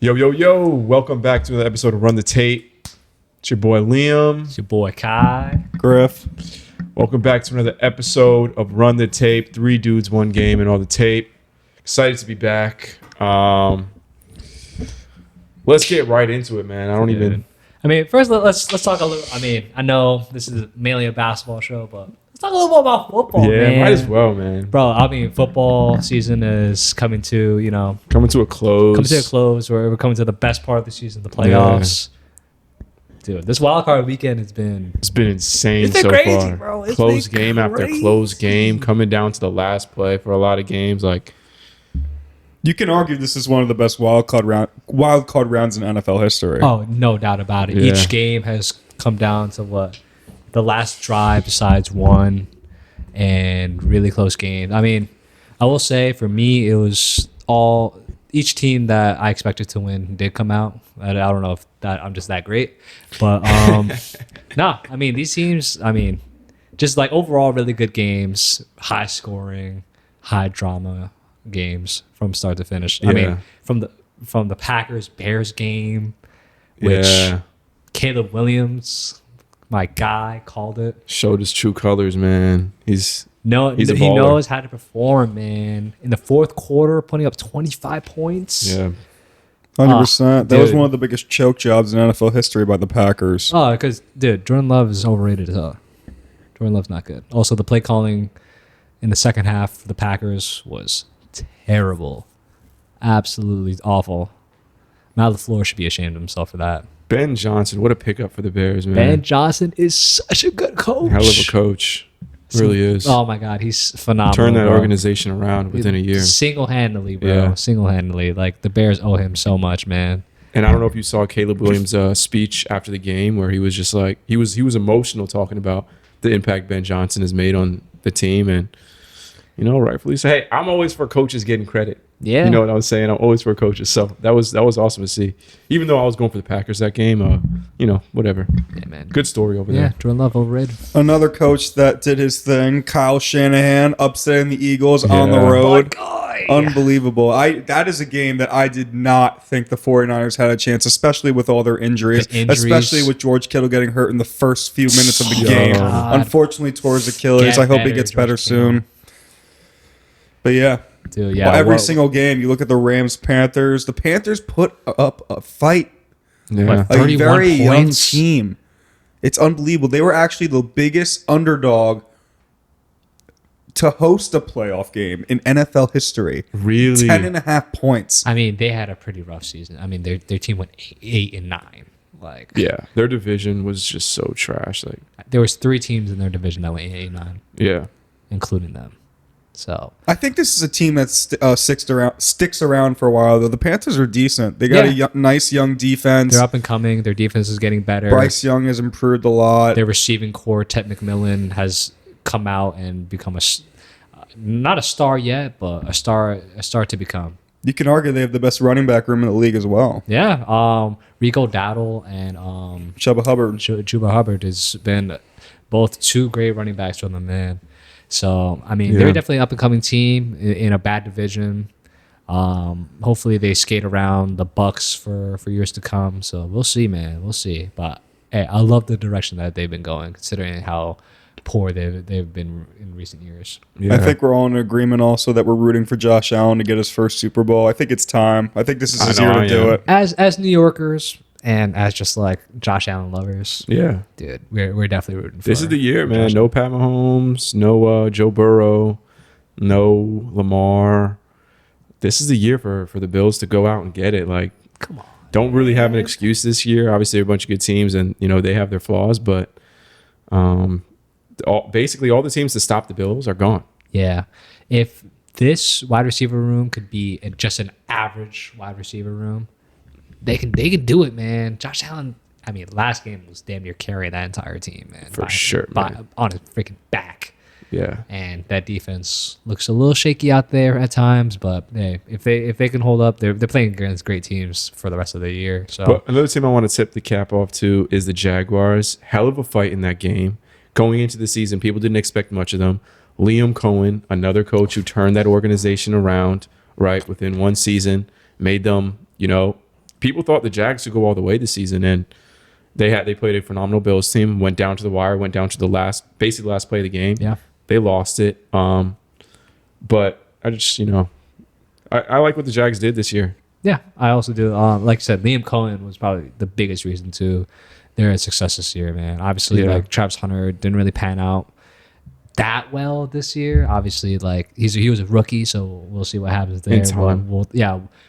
Yo, yo, yo. Welcome back to another episode of Run the Tape. It's your boy Liam. It's your boy Kai. Griff. Welcome back to another episode of Run the Tape. 3 dudes, 1 game, and all the tape. Excited to be back. Let's get right into it, man. I mean, first let's talk a little. I mean, I know this is mainly a basketball show, but let's talk a little more about football. Yeah, man. might as well, man. Bro, I mean, football season is coming to Coming to a close. We're coming to the best part of the season, the playoffs. Dude, this wild card weekend has been insane It's been so crazy, far. bro. It's Close been game after crazy. close game, coming down to the last play for a lot of games. Like, You can argue this is one of the best wild card rounds in NFL history. Oh, no doubt about it. Yeah. Each game has come down to the last drive besides one, and really close games. I mean, I will say for me, it was each team that I expected to win did come out. I don't know if I'm just that great, but I mean, these teams, just like overall really good games, high scoring, high drama games from start to finish. I mean, from the Packers Bears game, which Caleb Williams, my guy, called it. showed his true colors, man. He's a He baller. knows how to perform, man. In the fourth quarter, putting up 25 points. Yeah. 100%. That was dude. one of the biggest choke jobs in NFL history by the Packers. Oh, because, dude, Jordan Love is overrated as hell. Jordan Love's not good. Also, the play calling in the second half for the Packers was terrible. Absolutely awful. Matt LaFleur should be ashamed of himself for that. Ben Johnson, what a pickup for the Bears, man. Ben Johnson is such a good coach. Hell of a coach. Really is. Oh, my God. He's phenomenal. Turn that bro. organization around within a year. Single-handedly, bro. Yeah. Single-handedly. Like, the Bears owe him so much, man. And I don't know if you saw Caleb Williams' speech after the game where he was just like, he was emotional talking about the impact Ben Johnson has made on the team. And, rightfully so. Hey, I'm always for coaches getting credit. Yeah. You know what I was saying? I'm always for coaches. So that was awesome to see. Even though I was going for the Packers that game, whatever. Yeah, man. Good story over Yeah, there. Jordan Love overrated. Another coach that did his thing, Kyle Shanahan, upsetting the Eagles on the Yeah. road. Guy. Unbelievable. That is a game that I did not think the 49ers had a chance, especially with all their injuries. The injuries. Especially with George Kittle getting hurt in the first few minutes of the Oh, game. God. Unfortunately, towards Achilles. Get I hope he better, gets George better Kittle. soon. But yeah. Dude, yeah. Well, every what- single game, you look at the Rams, Panthers. The Panthers put up a fight. Yeah. What, A 31 very young points? team. It's unbelievable. They were actually the biggest underdog to host a playoff game in NFL history. Really? 10.5 points. I mean, they had a pretty rough season. I mean, their team went 8-9. Like, Yeah. Their division was just so trash. Like, there was 3 teams in their division that went 8-9, yeah. including them. So I think this is a team that sticks around for a while, though. The Panthers are decent. They got a nice young defense. they're up and coming. Their defense is getting better. Bryce Young has improved a lot. Their receiving core, Ted McMillan, has come out and become not a star yet, but a star to become. You can argue they have the best running back room in the league as well. Yeah. Rico Dowdle and Chuba Hubbard. Juba Hubbard has been both 2 great running backs from the man. So, I mean, they're definitely an up-and-coming team in a bad division. Hopefully they skate around the Bucks for years to come. So, we'll see, man. We'll see. But, hey, I love the direction that they've been going, considering how poor they've been in recent years. Yeah. I think we're all in agreement also that we're rooting for Josh Allen to get his first Super Bowl. I think it's time. I think this is his I know year I to do am. it. As New Yorkers and as just, like, Josh Allen lovers, Yeah. dude, we're definitely rooting for This is the year, man. Josh No Pat Mahomes, no Joe Burrow, no Lamar. This is the year for the Bills to go out and get it. Like, Come on. don't really have an excuse this year. Obviously, they're a bunch of good teams, and they have their flaws, but basically all the teams to stop the Bills are gone. Yeah. If this wide receiver room could be just an average wide receiver room, they can do it, man. Josh Allen, I mean, last game was damn near carrying that entire team, man. For sure, man. On his freaking back. Yeah. And that defense looks a little shaky out there at times, but hey, if they can hold up, they're playing against great teams for the rest of the year. So But another team I want to tip the cap off to is the Jaguars. Hell of a fight in that game. Going into the season, people didn't expect much of them. Liam Cohen, another coach who turned that organization around, right, within one season, made them, people thought the Jags could go all the way this season, and they played a phenomenal Bills team. Went down to the wire. Went down to the last play of the game. Yeah. They lost it. But I just I like what the Jags did this year. Yeah, I also do. Like I said, Liam Cohen was probably the biggest reason to their success this year, man. Obviously, Yeah. like Travis Hunter didn't really pan out that well this year. Obviously, like he was a rookie, so we'll see what happens there. In time.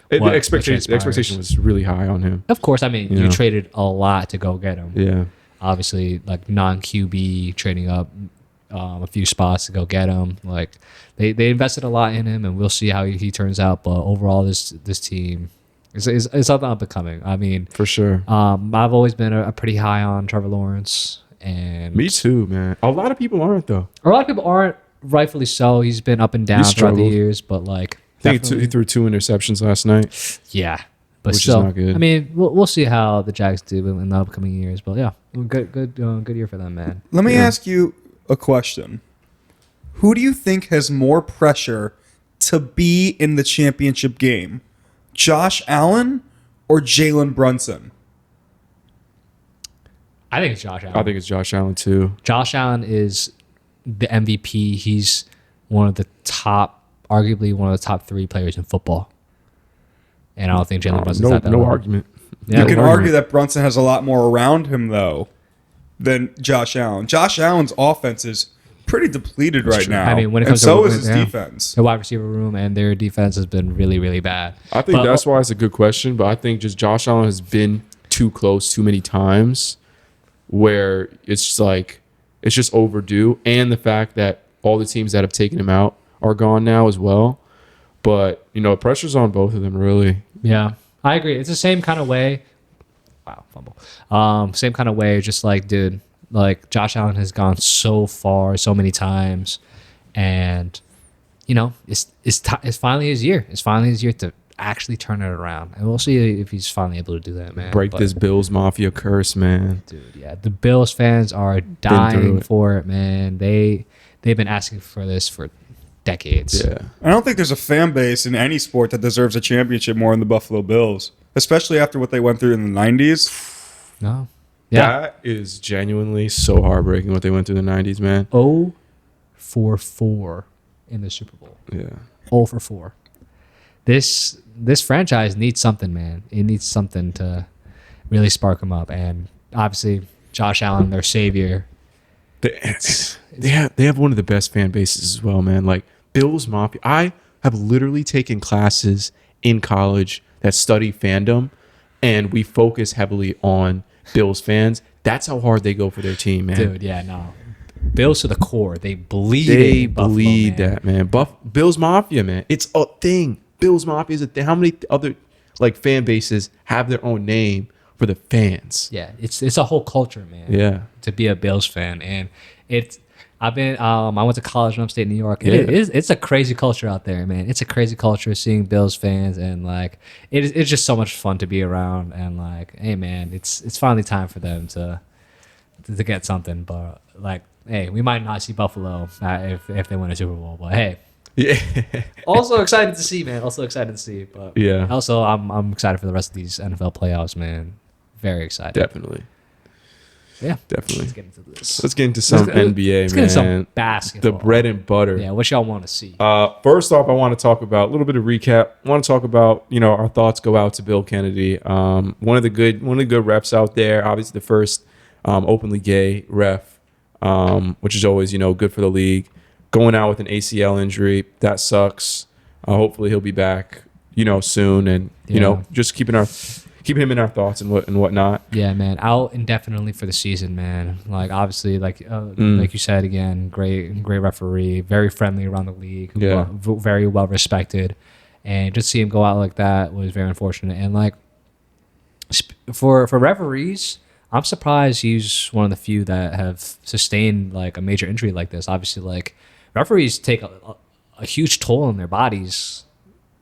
The expectation was really high on him. Of course, I mean, you Yeah. traded a lot to go get him. Yeah. Obviously, like non-QB trading up a few spots to go get him. Like they invested a lot in him, and we'll see how he turns out. But overall, this team is something up and coming. I mean, For sure. I've always been a pretty high on Trevor Lawrence, and Me too, man. A lot of people aren't though. a lot of people aren't, rightfully so. He's been up and down throughout the struggled. years, but like I think definitely- he threw 2 interceptions last night. yeah. But Which is still, not good. I mean, we'll see how the Jags do in the upcoming years. But yeah, good year for them, man. Let me Yeah. ask you a question. Who do you think has more pressure to be in the championship game? Josh Allen or Jalen Brunson? I think it's Josh Allen. I think it's Josh Allen too. Josh Allen is the MVP. He's arguably one of the top 3 players in football. And I don't think Jalen Brunson's No, at that no level. argument. Yeah, You can no argue argument. that Brunson has a lot more around him, though, than Josh Allen. Josh Allen's offense is pretty depleted right true. now. I mean, when it and comes to so is his yeah. defense. Their wide receiver room and their defense has been really, really bad. I think But- that's why it's a good question, but I think just Josh Allen has been too close too many times where it's just like it's just overdue. And the fact that all the teams that have taken him out are gone now as well. But, pressure's on both of them, really. Yeah, I agree. It's the same kind of way. Wow, fumble. Same kind of way. Just like, dude, like Josh Allen has gone so far, so many times, and it's finally his year. It's finally his year to actually turn it around, and we'll see if he's finally able to do that, man. Break But, this Bills Mafia curse, man. dude. Yeah, the Bills fans are dying it. for it, man. They've been asking for this for decades. Yeah. I don't think there's a fan base in any sport that deserves a championship more than the Buffalo Bills, especially after what they went through in the 90s. No. Yeah. That is genuinely so heartbreaking what they went through in the 90s, man. 0-4 in the Super Bowl. Yeah. 0-4. This franchise needs something, man. It needs something to really spark them up. And obviously, Josh Allen, their savior. They have one of the best fan bases as well, man. Like Bills Mafia. I have literally taken classes in college that study fandom, and we focus heavily on Bills fans. That's how hard they go for their team, man. Dude, yeah, no. Bills to the core. They bleed They in Buffalo, bleed man. that, man. Bills Mafia, man. It's a thing. Bills Mafia is a thing. How many other fan bases have their own name for the fans? Yeah, it's a whole culture, man. Yeah. To be a Bills fan, and I went to college in upstate New York. Yeah. It's a crazy culture out there, man. It's a crazy culture seeing Bills fans, and like it's just so much fun to be around. And like, hey, man, it's finally time for them to get something. But like, hey, we might not see Buffalo if they win a Super Bowl, but hey. Yeah. Also excited to see, man. Also excited to see, but Yeah. Also, I'm excited for the rest of these NFL playoffs, man. Very excited. Definitely. Yeah. Definitely. Let's get into this. Let's get into some NBA, Let's man. get into some basketball. The bread and butter. Yeah, what y'all want to see? First off, I want to talk about a little bit of recap. I want to talk about, our thoughts go out to Bill Kennedy. One of the good refs out there. Obviously, the first openly gay ref, which is always, good for the league. Going out with an ACL injury, that sucks. Hopefully, he'll be back, soon, and just keeping him in our thoughts and whatnot. Yeah, man, out indefinitely for the season, man. Like obviously, like you said again, great referee, very friendly around the league, Yeah. very well respected, and just see him go out like that was very unfortunate. And like for referees, I'm surprised he's one of the few that have sustained like a major injury like this. Obviously, like referees take a huge toll on their bodies.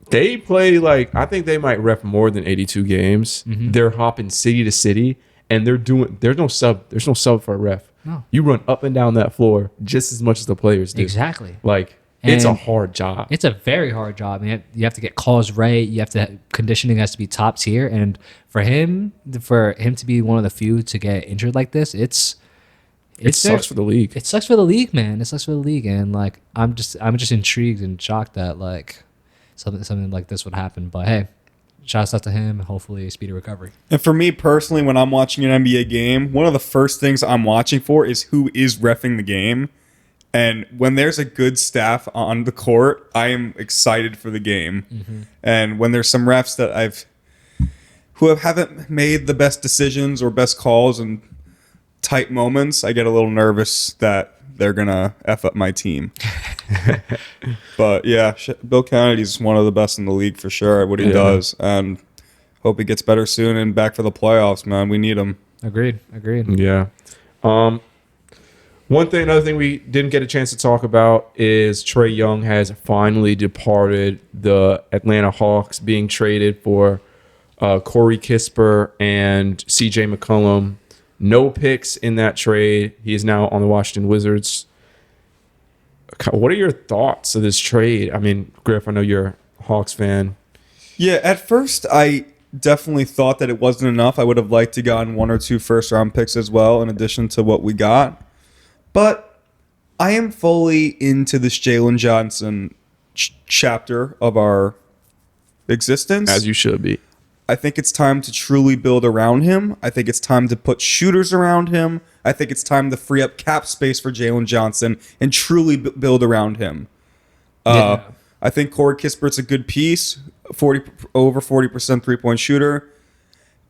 They play I think they might ref more than 82 games. Mm-hmm. They're hopping city to city, and there's no sub for a ref. No. You run up and down that floor just as much as the players do. Exactly. Like It's a And hard job. it's a very hard job. You have to get calls right. You have to conditioning has to be top tier. And for him to be one of the few to get injured like this, it sucks for the league. It sucks for the league, man. It sucks for the league, and like I'm just intrigued and shocked that like something like this would happen. But hey, shouts out to him. Hopefully, a speedy recovery. And for me personally, when I'm watching an NBA game, one of the first things I'm watching for is who is reffing the game. And when there's a good staff on the court, I am excited for the game. Mm-hmm. And when there's some refs that who haven't made the best decisions or best calls in tight moments, I get a little nervous that they're gonna F up my team. But yeah, Bill Kennedy's one of the best in the league for sure at what he does, and hope he gets better soon and back for the playoffs, man. We need him. Agreed. Yeah. Another thing we didn't get a chance to talk about is Trae Young has finally departed the Atlanta Hawks, being traded for Corey Kispert and C.J. McCollum. No picks in that trade. He is now on the Washington Wizards. What are your thoughts of this trade? I mean, Griff, I know you're a Hawks fan. Yeah, at first I definitely thought that it wasn't enough. I would have liked to gotten 1 or 2 first-round picks as well, in addition to what we got. But I am fully into this Jalen Johnson chapter of our existence. As you should be. I think it's time to truly build around him. I think it's time to put shooters around him. I think it's time to free up cap space for Jalen Johnson and truly build around him. I think Corey Kispert's a good piece, over 40% three-point shooter.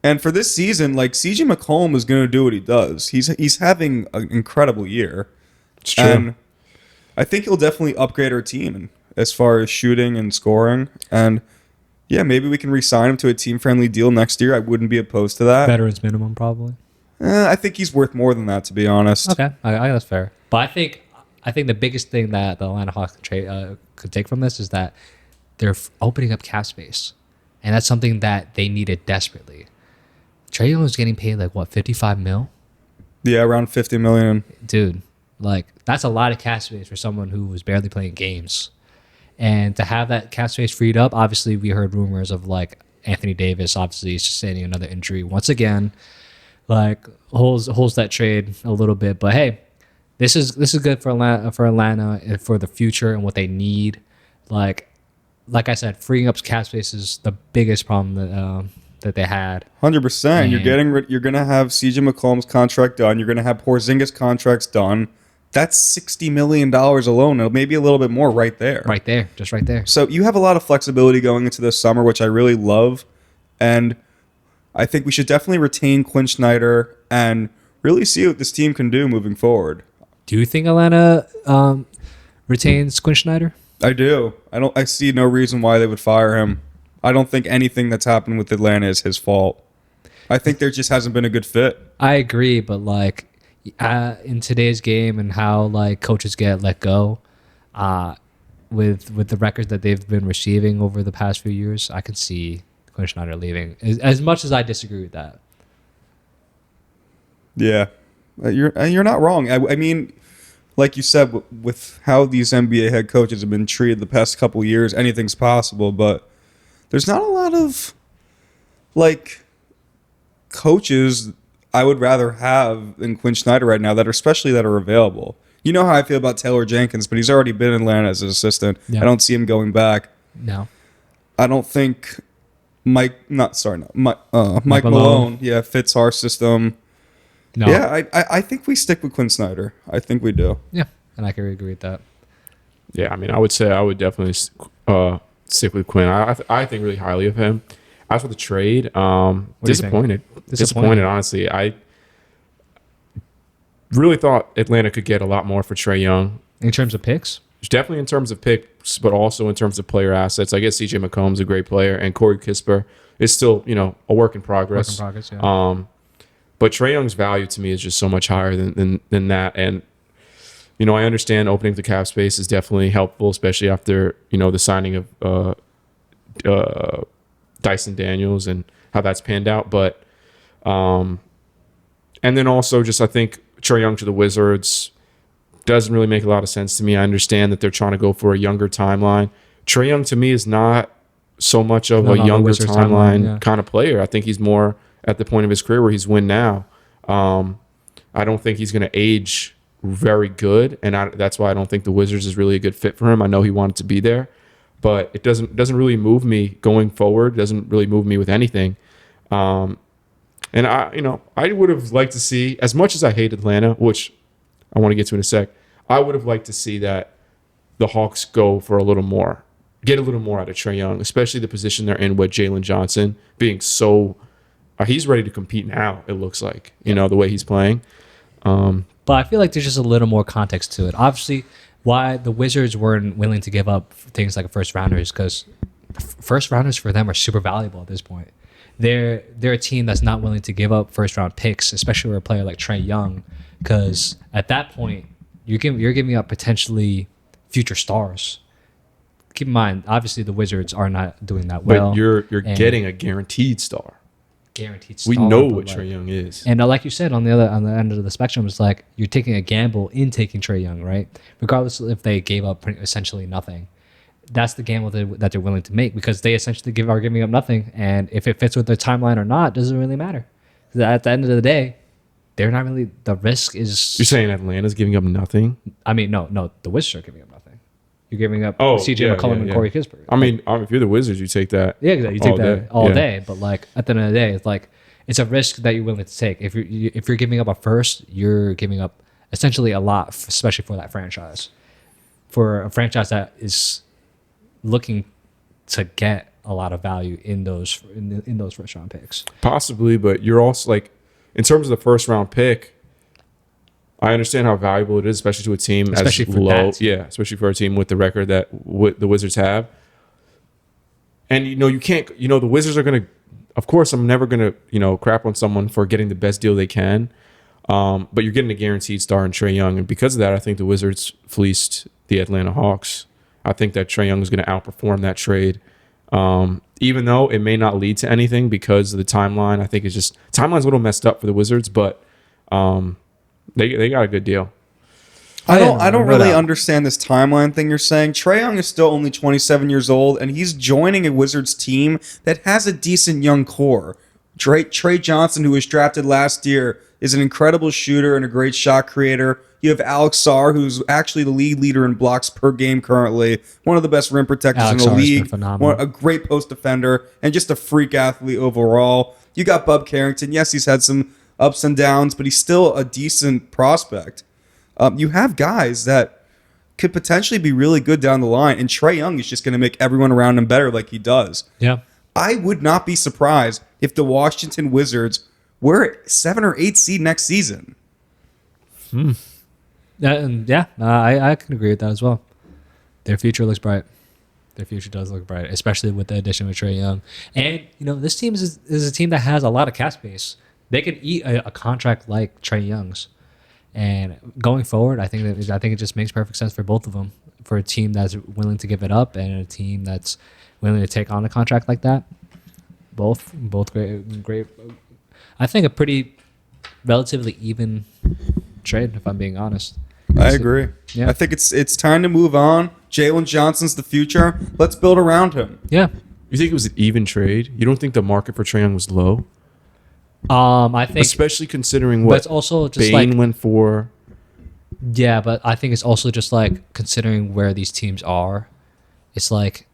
And for this season, like C.J. McCollum is going to do what he does. He's having an incredible year. It's true. And I think he'll definitely upgrade our team as far as shooting and scoring. And yeah, maybe we can re-sign him to a team-friendly deal next year. I wouldn't be opposed to that. Veterans minimum, probably. I think he's worth more than that, to be honest. Okay, that's fair. But I think the biggest thing that the Atlanta Hawks could take from this is that they're opening up cap space, and that's something that they needed desperately. Trae Young was getting paid like what, $55 million? Yeah, around $50 million. Dude, like that's a lot of cap space for someone who was barely playing games. And to have that cap space freed up, obviously we heard rumors of like Anthony Davis obviously sustaining another injury once again, like holds that trade a little bit. But hey, this is good for Atlanta and for the future and what they need. Like I said, freeing up cap space is the biggest problem that they had. 100%. You're gonna have C.J. McCollum's contract done. You're gonna have Porzingis contracts done. That's $60 million alone, maybe a little bit more right there. Right there, just right there. So you have a lot of flexibility going into this summer, which I really love. And I think we should definitely retain Quinn Snyder and really see what this team can do moving forward. Do you think Atlanta retains Quinn Snyder? I do. I see no reason why they would fire him. I don't think anything that's happened with Atlanta is his fault. I think there just hasn't been a good fit. I agree, but like in today's game and how like coaches get let go, with the records that they've been receiving over the past few years, I can see Quinn Snyder leaving. As much as I disagree with that. Yeah, you're not wrong. I mean, like you said, with how these NBA head coaches have been treated the past couple years, anything's possible. But there's not a lot of like coaches I would rather have than Quinn Snyder right now that are available. You know how I feel about Taylor Jenkins, but he's already been in Atlanta as an assistant. Yeah. I don't see him going back. No. I don't think Mike Malone, fits our system. No. Yeah, I think we stick with Quinn Snyder. I think we do. Yeah, and I can agree with that. Yeah, I mean, I would definitely stick with Quinn. I think really highly of him. As for the trade, disappointed. Disappointed, honestly. I really thought Atlanta could get a lot more for Trae Young. In terms of picks? Definitely in terms of picks, but also in terms of player assets. I guess C.J. McCollum's a great player, and Corey Kispert is still, a work in progress. Yeah. But Trae Young's value to me is just so much higher than that. And, I understand opening the cap space is definitely helpful, especially after, the signing of Dyson Daniels and how that's panned out. But, and then also just I think Trae Young to the Wizards doesn't really make a lot of sense to me. I understand that they're trying to go for a younger timeline. Trae Young to me is not so much of a younger Wizards timeline kind of player. I think he's more at the point of his career where he's win now. I don't think he's going to age very good, and that's why I don't think the Wizards is really a good fit for him. I know he wanted to be there, but it doesn't really move me going forward. It doesn't really move me with anything. And I would have liked to see, as much as I hate Atlanta, which I want to get to in a sec, I would have liked to see that the Hawks go for a little more, get a little more out of Trae Young, especially the position they're in with Jalen Johnson being so, he's ready to compete now, it looks like, the way he's playing. But I feel like there's just a little more context to it. Obviously, why the Wizards weren't willing to give up things like a first rounders, because first rounders for them are super valuable at this point. They're a team that's not willing to give up first round picks, especially for a player like Trae Young, because at that point you're giving up potentially future stars. Keep in mind, obviously the Wizards are not doing that well. But you're getting a guaranteed star. Guaranteed star. We know what Trae Young is. And like you said, on the end of the spectrum, it's like you're taking a gamble in taking Trae Young, right? Regardless if they gave up essentially nothing. That's the gamble that they're willing to make, because they essentially are giving up nothing. And if it fits with their timeline or not, doesn't really matter. At the end of the day, they're not really, the risk is... You're saying Atlanta's giving up nothing? I mean, no, the Wizards are giving up nothing. You're giving up CJ McCollum and Corey Kispert. I mean, if you're the Wizards, you take that. Yeah, exactly. You take that all day. But like at the end of the day, it's like it's a risk that you're willing to take. If you're giving up a first, you're giving up essentially a lot, especially for that franchise. For a franchise that is looking to get a lot of value in those first round picks. Possibly, but you're also like, in terms of the first round pick, I understand how valuable it is, especially to a team especially as for low. that team. Yeah, especially for a team with the record that the Wizards have. And you can't. The Wizards are gonna. Of course, I'm never gonna crap on someone for getting the best deal they can. But you're getting a guaranteed star in Trae Young, and because of that, I think the Wizards fleeced the Atlanta Hawks. I think that Trae Young is going to outperform that trade, even though it may not lead to anything because of the timeline. I think it's just timeline's a little messed up for the Wizards, but they got a good deal. I don't really understand this timeline thing you're saying. Trae Young is still only 27 years old, and he's joining a Wizards team that has a decent young core. Trae Johnson, who was drafted last year, is an incredible shooter and a great shot creator. You have Alex Sarr, who's actually the league leader in blocks per game currently, one of the best rim protectors in the league, a great post defender, and just a freak athlete overall. You got Bub Carrington. Yes, he's had some ups and downs, but he's still a decent prospect. You have guys that could potentially be really good down the line, and Trae Young is just going to make everyone around him better like he does. Yeah. I would not be surprised if the Washington Wizards were 7 or 8 seed next season. I can agree with that as well. Their future looks bright. Their future does look bright, especially with the addition of Trae Young. And this team is a team that has a lot of cap space. They can eat a contract like Trae Young's. And going forward, I think it just makes perfect sense for both of them. For a team that's willing to give it up and a team that's willing to take on a contract like that, both great. I think a pretty relatively even trade, if I'm being honest. I agree. Yeah. I think it's time to move on. Jalen Johnson's the future. Let's build around him. Yeah. You think it was an even trade? You don't think the market for Trae Young was low? I think, especially considering what it's also just Bane went for. Yeah, but I think it's also just like considering where these teams are. It's like,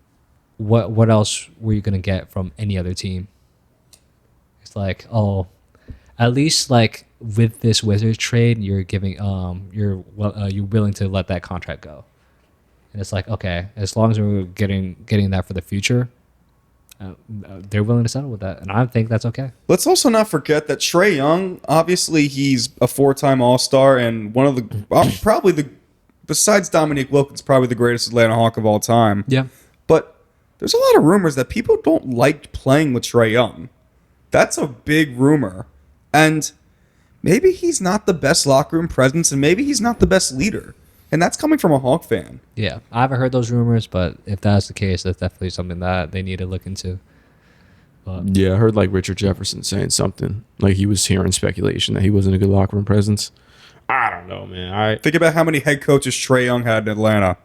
what else were you gonna get from any other team? It's like, at least like with this Wizards trade, you're giving you're willing to let that contract go, and it's like, okay, as long as we're getting that for the future. They're willing to settle with that, and I think that's okay. Let's also not forget that Trae Young, obviously, he's a 4-time All-Star and one of the besides Dominique Wilkins, probably the greatest Atlanta Hawk of all time. Yeah, but there's a lot of rumors that people don't like playing with Trae Young. That's a big rumor, and maybe he's not the best locker room presence, and maybe he's not the best leader. And that's coming from a Hawk fan. Yeah, I haven't heard those rumors, but if that's the case, that's definitely something that they need to look into. But yeah, I heard like Richard Jefferson saying something. Like he was hearing speculation that he wasn't a good locker room presence. I don't know, man. Think about how many head coaches Trae Young had in Atlanta.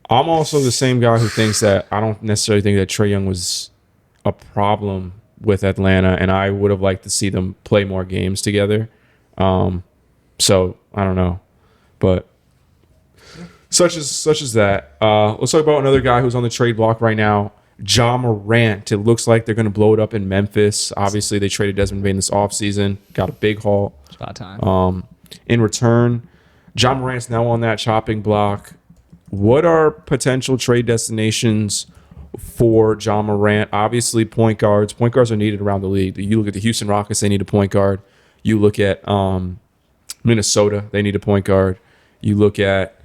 I'm also the same guy who thinks that I don't necessarily think that Trae Young was a problem with Atlanta, and I would have liked to see them play more games together. So I don't know, but such as that. Let's talk about another guy who's on the trade block right now, Ja Morant. It looks like they're going to blow it up in Memphis. Obviously, they traded Desmond Bane this offseason, got a big haul. It's about time. In return, Ja Morant's now on that chopping block. What are potential trade destinations for Ja Morant? Obviously, point guards. Point guards are needed around the league. You look at the Houston Rockets, they need a point guard. You look at Minnesota, they need a point guard. You look at,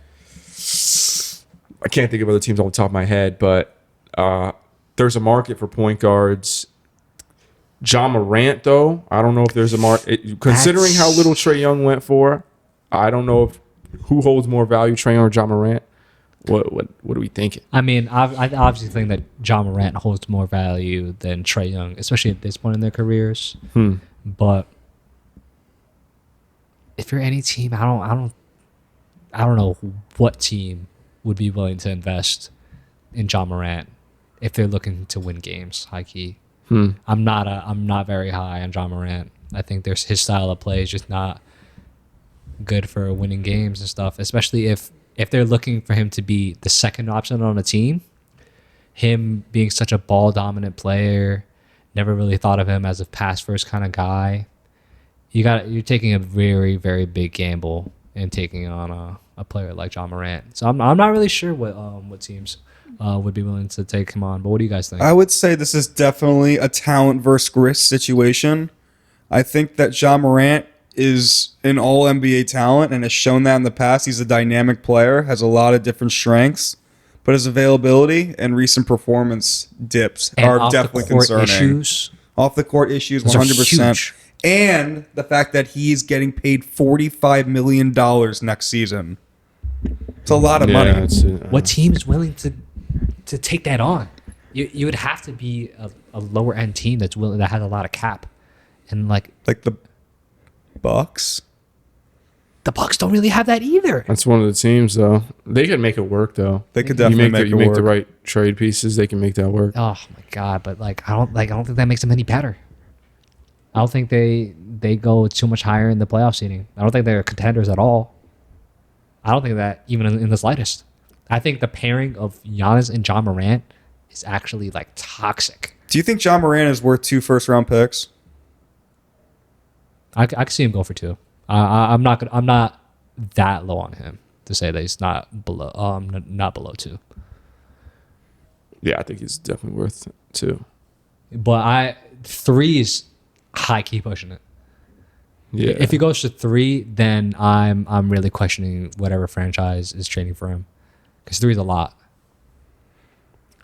I can't think of other teams off the top of my head, but there's a market for point guards. Ja Morant, though, I don't know if there's a market. Considering how little Trae Young went for, I don't know if who holds more value, Trae Young or Ja Morant. What are we thinking? I mean, I obviously think that Ja Morant holds more value than Trae Young, especially at this point in their careers. But if you're any team, I don't know what team would be willing to invest in Ja Morant if they're looking to win games. High key, I'm not very high on Ja Morant. I think his style of play is just not good for winning games and stuff, especially if they're looking for him to be the second option on a team. Him being such a ball dominant player, never really thought of him as a pass first kind of guy. You're taking a very, very big gamble in taking on a player like Ja Morant. So I'm not really sure what teams would be willing to take him on. But what do you guys think? I would say this is definitely a talent versus risk situation. I think that Ja Morant is an all NBA talent and has shown that in the past. He's a dynamic player, has a lot of different strengths, but his availability and recent performance dips are definitely concerning. Off the court issues, 100%. And the fact that he's getting paid $45 million next season. It's a lot of money. What team is willing to take that on? You would have to be a lower end team that has a lot of cap. And like the Bucks? The Bucks don't really have that either. That's one of the teams, though. They could make it work, though. They could definitely make it work. You make the right trade pieces, they can make that work. Oh my god! But I don't think that makes them any better. I don't think they go too much higher in the playoff seeding. I don't think they're contenders at all. I don't think that even in the slightest. I think the pairing of Giannis and Ja Morant is actually toxic. Do you think Ja Morant is worth 2 first-round picks? I could see him go for 2. I'm not that low on him to say that he's not below 2. Yeah, I think he's definitely worth 2. But 3 is high key pushing it. Yeah. If he goes to 3, then I'm really questioning whatever franchise is trading for him, because 3 is a lot.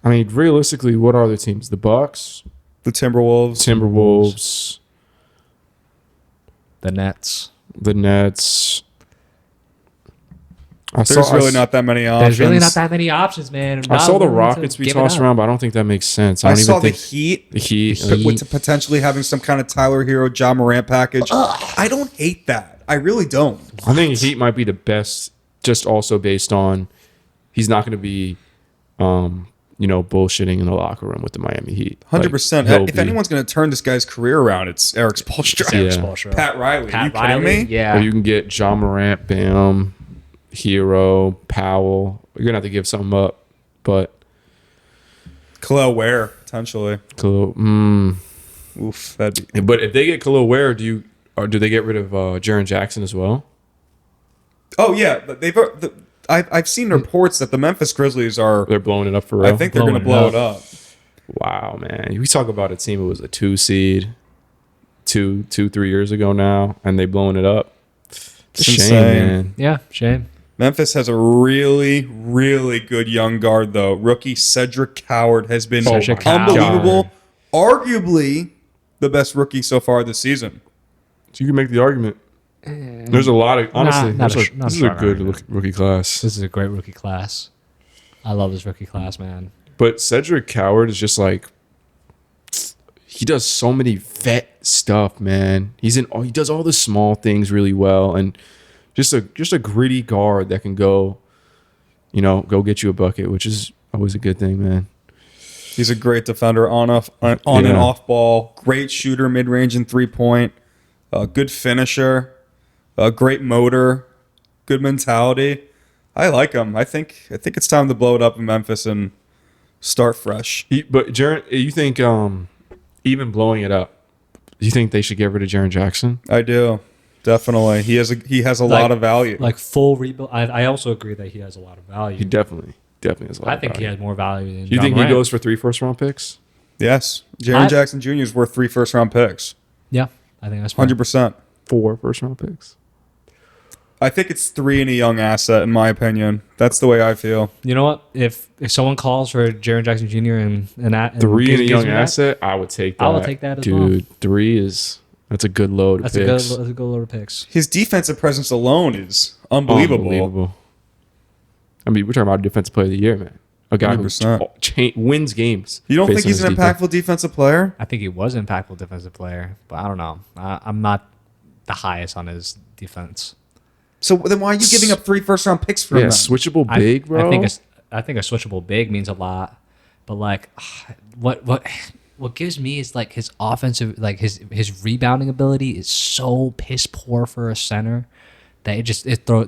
I mean, realistically, what are the teams? The Bucks, the Timberwolves, the Nets. There's really not that many options. There's really not that many options, man. I saw the Rockets be tossed around, but I don't think that makes sense. I saw the Heat. The Heat. With potentially having some kind of Tyler Hero, Ja Morant package. I don't hate that. I really don't. I think Heat might be the best, just also based on he's not going to be, bullshitting in the locker room with the Miami Heat. 100%. If anyone's going to turn this guy's career around, it's Eric Spoelstra. Pat Riley. Are you kidding me? Yeah. Or you can get Ja Morant, Bam, Hero, Powell. You're gonna have to give something up, but Khalil Ware potentially. Oof, that'd be. But if they get Khalil Ware, do they get rid of Jaren Jackson as well? Oh yeah, but I've seen reports that the Memphis Grizzlies they're blowing it up for real. I think they're gonna blow it up. Wow, man, we talk about a team that was a 2 seed 3 years ago now, and they blowing it up. It's a shame, man. Yeah, shame. Memphis has a really, really good young guard, though. Rookie Cedric Howard has been unbelievable. Arguably the best rookie so far this season. So you can make the argument. There's a lot of, honestly, this is a good rookie class. This is a great rookie class. I love this rookie class, man. But Cedric Howard is just he does so many vet stuff, man. He does all the small things really well, and just a gritty guard that can go, go get you a bucket, which is always a good thing, man. He's a great defender on and off ball. Great shooter, mid range and 3-point. Good finisher. Great motor. Good mentality. I like him. I think it's time to blow it up in Memphis and start fresh. But Jaren, you think even blowing it up, you think they should get rid of Jaren Jackson? I do. Definitely. He has a lot of value. Like full rebuild. I also agree that he has a lot of value. He definitely has a lot I of think value. he has more value than You Ja think Morant. he goes for 3 first-round picks? Yes. Jaren Jackson Jr. is worth 3 first-round picks. Yeah, I think that's fair. 100%. 4 first-round picks? I think it's 3 in a young asset, in my opinion. That's the way I feel. You know what? If someone calls for Jaren Jackson Jr. and 3 in a gives young me that, asset, I would take that. I would take that as well. Dude, 3 that's a good load of That's picks. a good load of picks. His defensive presence alone is unbelievable. I mean, we're talking about defensive player of the year, man. A guy who 100%. wins games. You don't based think on he's his an defense. impactful defensive player? I think he was an impactful defensive player, but I don't know. I'm not the highest on his defense. So then why are you giving up 3 first-round picks for Yeah, him? switchable big, bro. I think a switchable big means a lot, but like, what gives me is like his offensive, like his rebounding ability is so piss poor for a center that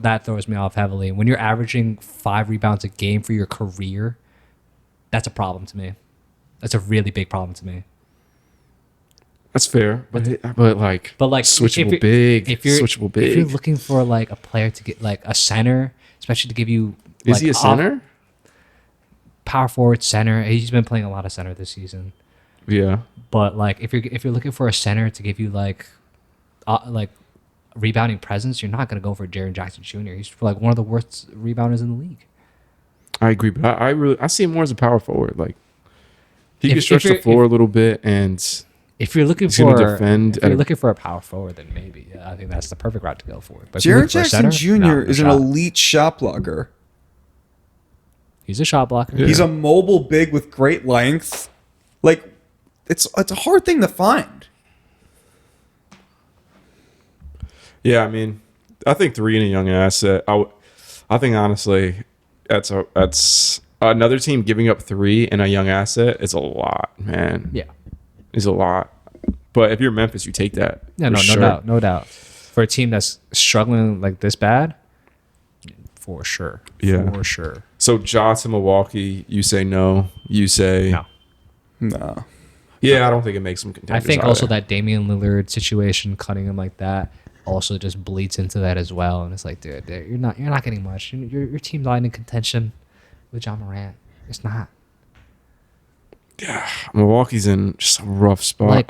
that throws me off heavily. When you're averaging 5 rebounds a game for your career, that's a problem to me. That's a really big problem to me. That's fair, but like switchable big. If you're looking for like a player to get like a center, especially to give you, is he a center? Power forward, center. He's been playing a lot of center this season. Yeah, but like if you're looking for a center to give you like rebounding presence, you're not gonna go for Jaren Jackson Jr. He's like one of the worst rebounders in the league. I agree, but I see him more as a power forward. Like he can stretch the floor a little bit, and if you're looking looking for a power forward, then maybe I think that's the perfect route to go for. But Jaren Jackson Jr. is an elite shot blocker. He's a shot blocker. Yeah. He's a mobile big with great length. Like it's a hard thing to find. Yeah, I mean, I think 3 in a young asset. I think honestly, that's another team giving up 3 in a young asset. It's a lot, man. Yeah, it's a lot. But if you're Memphis, you take that. Yeah, no doubt. For a team that's struggling like this bad, for sure. Yeah, for sure. So Ja to Milwaukee, you say no. You say no. Yeah, I don't think it makes them contenders. I think either. also that Damian Lillard situation, cutting him like that, also just bleeds into that as well. And it's like, dude, you're not getting much. Your team's not in contention with Ja Morant. It's not. Yeah, Milwaukee's in just a rough spot.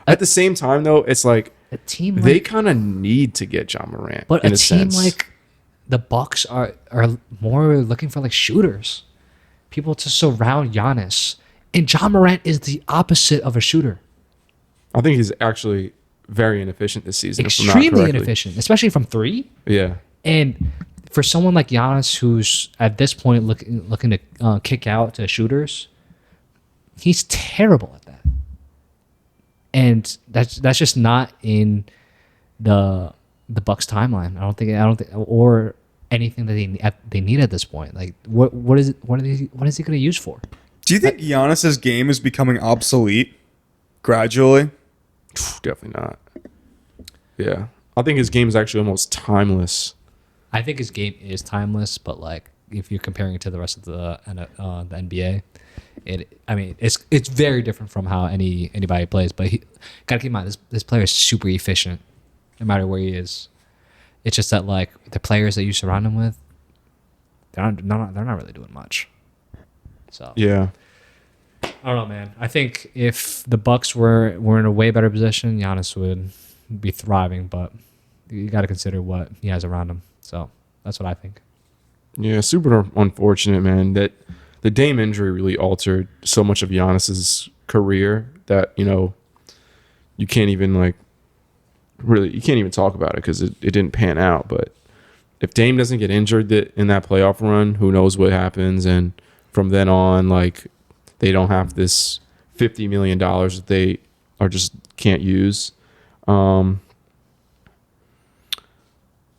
At the same time, though, it's like a team they kind of need to get Ja Morant. But in a team sense. like the Bucks are more looking for like shooters, people to surround Giannis. And Ja Morant is the opposite of a shooter. I think he's actually very inefficient this season. Extremely inefficient, especially from 3. Yeah. And for someone like Giannis, who's at this point looking to kick out to shooters, he's terrible at that. And that's just not in the Bucks timeline. I don't think or anything that they need at this point. Like what is he going to use for? Do you think Giannis's game is becoming obsolete gradually? Definitely not. Yeah. I think his game is actually almost timeless. I think his game is timeless, but like if you're comparing it to the rest of the NBA, it's very different from how anybody plays. But gotta keep in mind this player is super efficient, no matter where he is. It's just that like the players that you surround him with, they're not really doing much. So yeah, I don't know, man. I think if the Bucks were in a way better position, Giannis would be thriving. But you got to consider what he has around him. So that's what I think. Yeah, super unfortunate, man. That the Dame injury really altered so much of Giannis's career that you can't even talk about it because it didn't pan out. But if Dame doesn't get injured in that playoff run, who knows what happens? And from then on, like they don't have this $50 million that they can't use.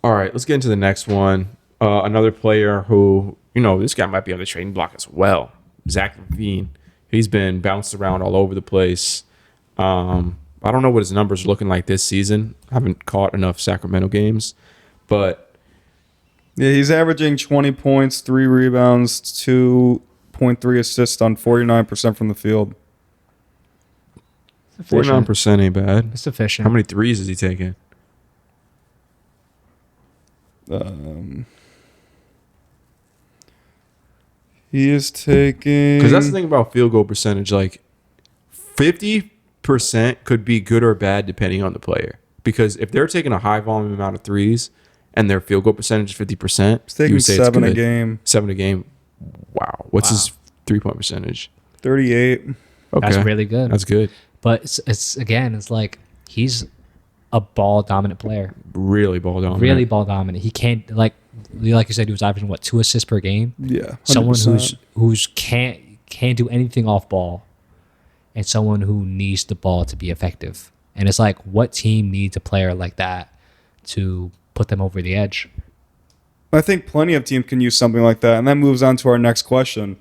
All right, let's get into the next one. Another player who, this guy might be on the trading block as well. Zach LaVine. He's been bounced around all over the place. I don't know what his numbers are looking like this season. I haven't caught enough Sacramento games, but Yeah, he's averaging 20 points, 3 rebounds, 2.3 assists on 49% from the field. 49% ain't bad. It's sufficient. How many threes is he taking? He is taking... Because that's the thing about field goal percentage. Like 50% could be good or bad depending on the player. Because if they're taking a high volume amount of threes and their field goal percentage is 50%, He's taking you would say 7 it's a good. game. 7 a game. Wow. What's his 3-point percentage? 38. Okay. That's really good. That's good. But it's like he's a ball dominant player. Really ball dominant. Really ball dominant. He can't like you said, he was averaging 2 assists per game. Yeah. 100%. Someone who's can't do anything off ball, and someone who needs the ball to be effective. And it's like, what team needs a player like that to put them over the edge? I think plenty of teams can use something like that. And that moves on to our next question.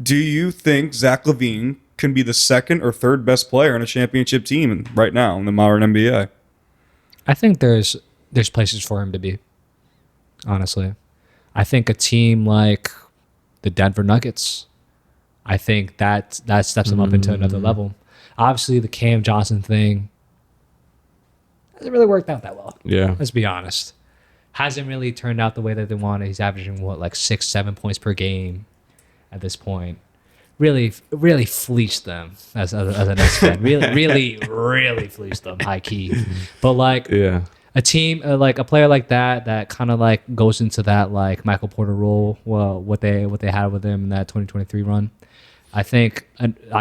Do you think Zach LaVine can be the second or third best player in a championship team right now in the modern NBA? I think there's places for him to be. Honestly, I think a team like the Denver Nuggets, I think that steps him up into another level. Obviously, the Cam Johnson thing hasn't really worked out that well. Yeah. Let's be honest. Hasn't really turned out the way that they wanted. He's averaging 6-7 points per game at this point. Really fleeced them as a Nets fan. Really fleeced them, high key. But Yeah. a team like a player like that kind of like goes into that like Michael Porter role. Well, what they had with him in that 2023 run. I think.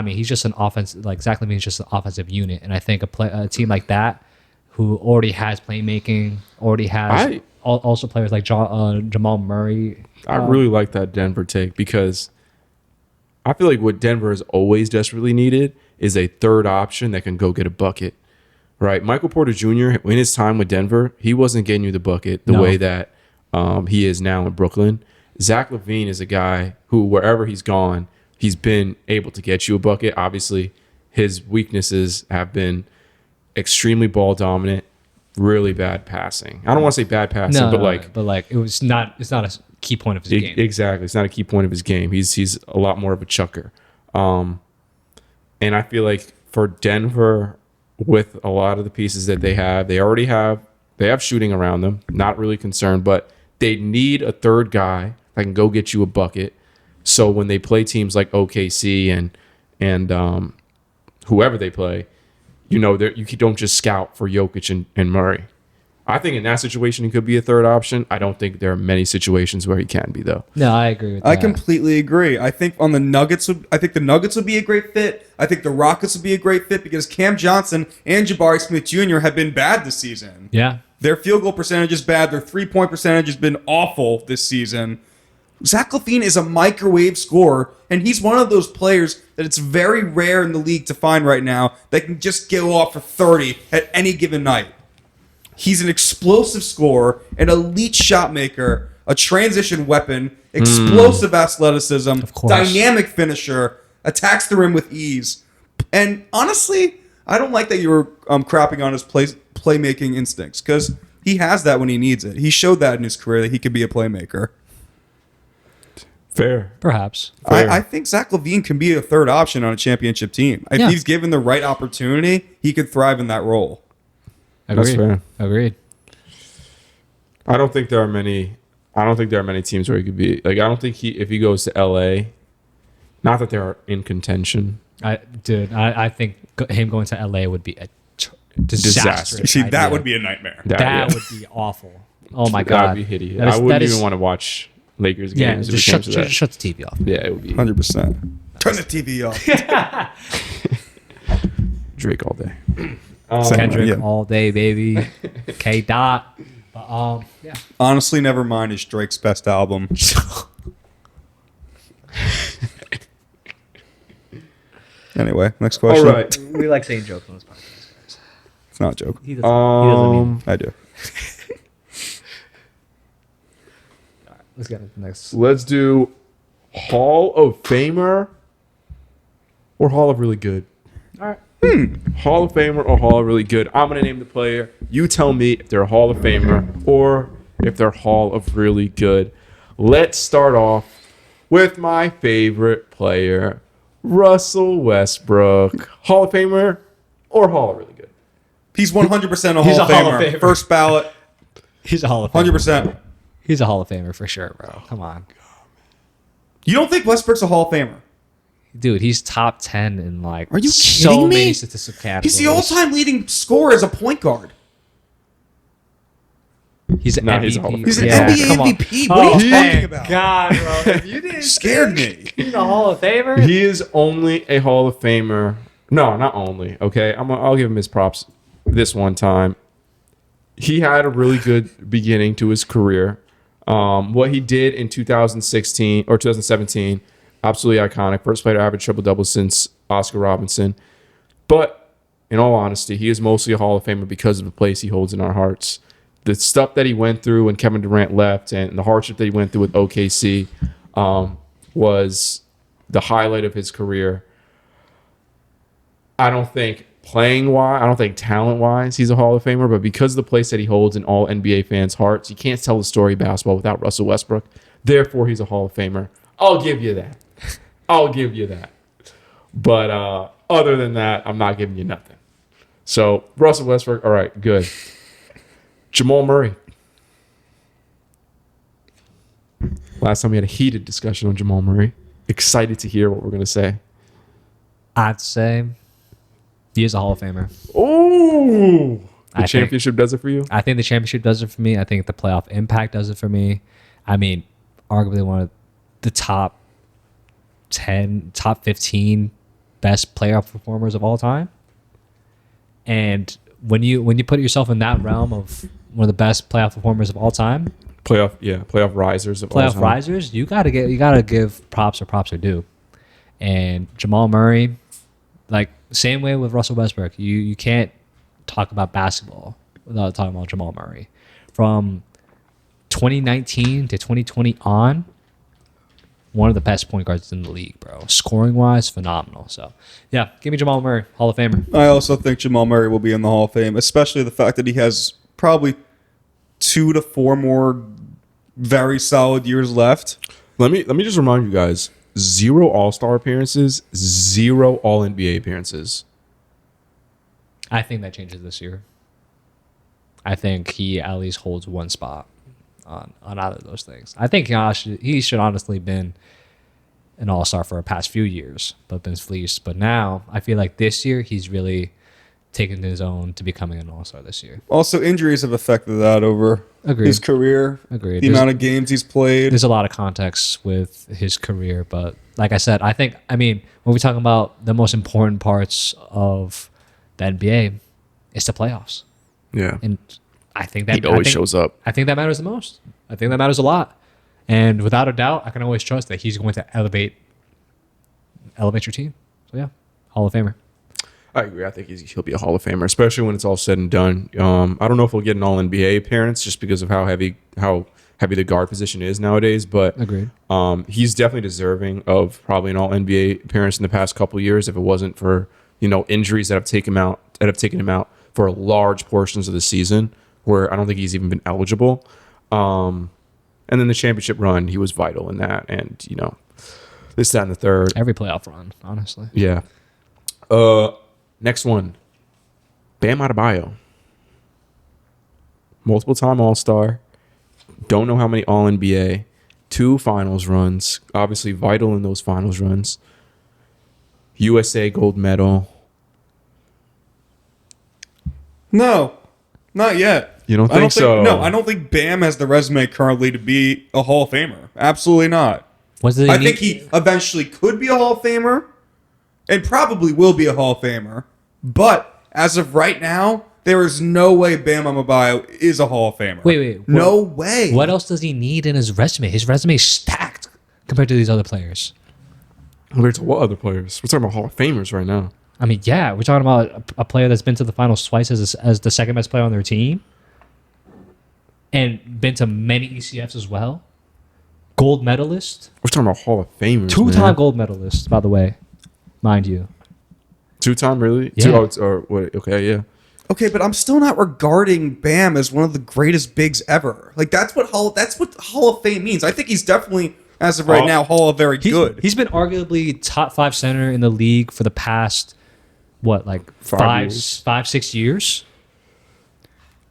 He's just an offense. Like Zach LaVine's just an offensive unit, and I think a team like that who already has playmaking, already has also players like Jamal Murray. I really like that Denver take because I feel like what Denver has always desperately needed is a third option that can go get a bucket. Right? Michael Porter Jr., in his time with Denver, he wasn't getting you the bucket the way that he is now in Brooklyn. Zach LaVine is a guy who, wherever he's gone, he's been able to get you a bucket. Obviously, his weaknesses have been extremely ball dominant, really bad passing. I don't want to say bad passing, but it's not a key point of his game. Exactly. It's not a key point of his game. He's a lot more of a chucker. And I feel like for Denver, with a lot of the pieces that they have shooting around them, not really concerned, but they need a third guy that can go get you a bucket. So when they play teams like OKC and whoever they play, you don't just scout for Jokic and Murray. I think in that situation he could be a third option. I don't think there are many situations where he can be though. No, I agree with that. I completely agree. I think the Nuggets would be a great fit. I think the Rockets would be a great fit because Cam Johnson and Jabari Smith Jr. have been bad this season. Yeah. Their field goal percentage is bad. Their 3-point percentage has been awful this season. Zach LaVine is a microwave scorer, and he's one of those players that it's very rare in the league to find right now that can just go off for 30 at any given night. He's an explosive scorer, an elite shot maker, a transition weapon, explosive athleticism, dynamic finisher, attacks the rim with ease. And honestly, I don't like that you were crapping on his playmaking instincts because he has that when he needs it. He showed that in his career that he could be a playmaker. Fair. Perhaps. Fair. I think Zach LaVine can be a third option on a championship team. If he's given the right opportunity, he could thrive in that role. That's fair. Agreed. I don't think there are many teams where he could be. Like, I don't think if he goes to LA, not that they're in contention. I think him going to LA would be a disaster. You see, that would be a nightmare. That would be awful. Oh my God. That would be hideous. I wouldn't even want to watch Lakers games. Just shut the TV off. Yeah, it would be 100%. Turn the TV off. Drake all day. Kendrick all day, baby. K. Dot. But, yeah. Honestly, Nevermind is Drake's best album. Anyway, next question. All right. We like saying jokes on this podcast. It's not a joke. He doesn't mean I do. Let's get into the next. Let's do Hall of Famer or Hall of Really Good. All right. Hall of Famer or Hall of Really Good. I'm going to name the player. You tell me if they're a Hall of Famer or if they're Hall of Really Good. Let's start off with my favorite player, Russell Westbrook. Hall of Famer or Hall of Really Good? He's 100% a He's Hall of Famer. First ballot, He's a Hall of Famer. 100%. He's a Hall of Famer for sure, bro. Come on. You don't think Westbrook's a Hall of Famer? Dude, he's top 10 in like Are you so kidding me? many statistical categories. He's the all-time leading scorer as a point guard. He's an Nah, MVP. he's a Hall of Famer. He's an Yeah, NBA come on. MVP. What are you talking about? God, bro. If you didn't Scared me. he's a Hall of Famer. He is only a Hall of Famer. No, not only. Okay, I'll give him his props this one time. He had a really good beginning to his career. What he did in 2016 or 2017, absolutely iconic. First player to average triple-double since Oscar Robinson. But in all honesty, he is mostly a Hall of Famer because of the place he holds in our hearts. The stuff that he went through when Kevin Durant left and the hardship that he went through with OKC was the highlight of his career. I don't think talent-wise, he's a Hall of Famer, but because of the place that he holds in all NBA fans' hearts, you can't tell the story of basketball without Russell Westbrook. Therefore, he's a Hall of Famer. I'll give you that. But other than that, I'm not giving you nothing. So, Russell Westbrook, all right, good. Jamal Murray. Last time we had a heated discussion on Jamal Murray. Excited to hear what we're going to say. I'd say he is a Hall of Famer. Oh, the I championship does it for you? I think the championship does it for me. I think the playoff impact does it for me. I mean, arguably one of the top 10, top 15 best playoff performers of all time. And when you put yourself in that realm of one of the best playoff performers of all time, Playoff risers of all playoff time. risers, you gotta give props are due. And Jamal Murray, like same way with Russell Westbrook, you can't talk about basketball without talking about Jamal Murray. From 2019 to 2020 on, one of the best point guards in the league, bro. Scoring wise, phenomenal. So yeah, give me Jamal Murray, Hall of Famer. I also think Jamal Murray will be in the Hall of Fame, especially the fact that he has probably 2 to 4 more very solid years left. Let me just remind you guys: 0 All-Star appearances, 0 All-NBA appearances. I think that changes this year. I think he at least holds one spot on either of those things. I think he should honestly been an all-star for the past few years, but been fleeced. But now I feel like this year he's really taken his own to becoming an all-star this year. Also, injuries have affected that over Agreed. his career. Agreed. The amount of games he's played. There's a lot of context with his career, but like I said, when we're talking about the most important parts of the NBA, it's the playoffs. Yeah, And I think that he always shows up. I think that matters the most. I think that matters a lot. And without a doubt, I can always trust that he's going to elevate your team. So yeah, Hall of Famer. I agree. I think he'll be a Hall of Famer, especially when it's all said and done. I don't know if he'll get an All NBA appearance just because of how heavy the guard position is nowadays. But Agreed. He's definitely deserving of probably an All NBA appearance in the past couple of years if it wasn't for injuries that have taken him out for large portions of the season, where I don't think he's even been eligible. And then the championship run, he was vital in that, and this, that, and the third. Every playoff run, honestly. Yeah. Next one, Bam Adebayo. Multiple time All-Star. Don't know how many All-NBA. 2 finals runs. Obviously vital in those finals runs. USA gold medal. No, not yet. You don't think so? No, I don't think Bam has the resume currently to be a Hall of Famer. Absolutely not. I think he eventually could be a Hall of Famer and probably will be a Hall of Famer. But as of right now, there is no way Bam Adebayo is a Hall of Famer. Wait. No way. What else does he need in his resume? His resume is stacked compared to these other players. Compared to what other players? We're talking about Hall of Famers right now. I mean, yeah, we're talking about a player that's been to the finals twice as the second best player on their team and been to many ECFs as well. gold medalist. We're talking about Hall of Famers. Two-time man. gold medalist, by the way, mind you. Two-time, really? Yeah. Okay, yeah. Okay, but I'm still not regarding Bam as one of the greatest bigs ever. Like that's what Hall of Fame means. I think he's definitely, as of right now, Hall of very good. He's been arguably top 5 center in the league for the past, what, like 5-6 years?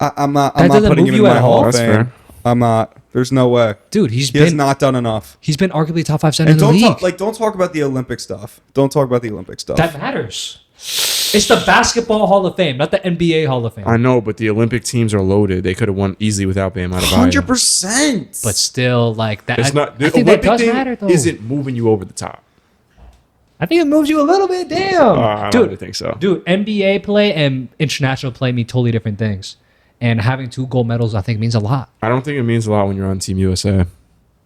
I'm not doesn't putting move him in you my at all? Hall of That's Fame. fair. I'm not. There's no way. Dude, He has not done enough. He's been arguably top 5 center And in the don't league. don't talk about the Olympic stuff. Don't talk about the Olympic stuff. That matters. It's the Basketball Hall of Fame, not the NBA Hall of Fame. I know, but the Olympic teams are loaded. They could have won easily without Bam Adebayo. 100%. But still, like that. It's not. The I think Olympic that does team matter, though. isn't moving you over the top. I think it moves you a little bit. Damn, I don't really think so. Dude, NBA play and international play mean totally different things. And having 2 gold medals, I think, means a lot. I don't think it means a lot when you're on Team USA.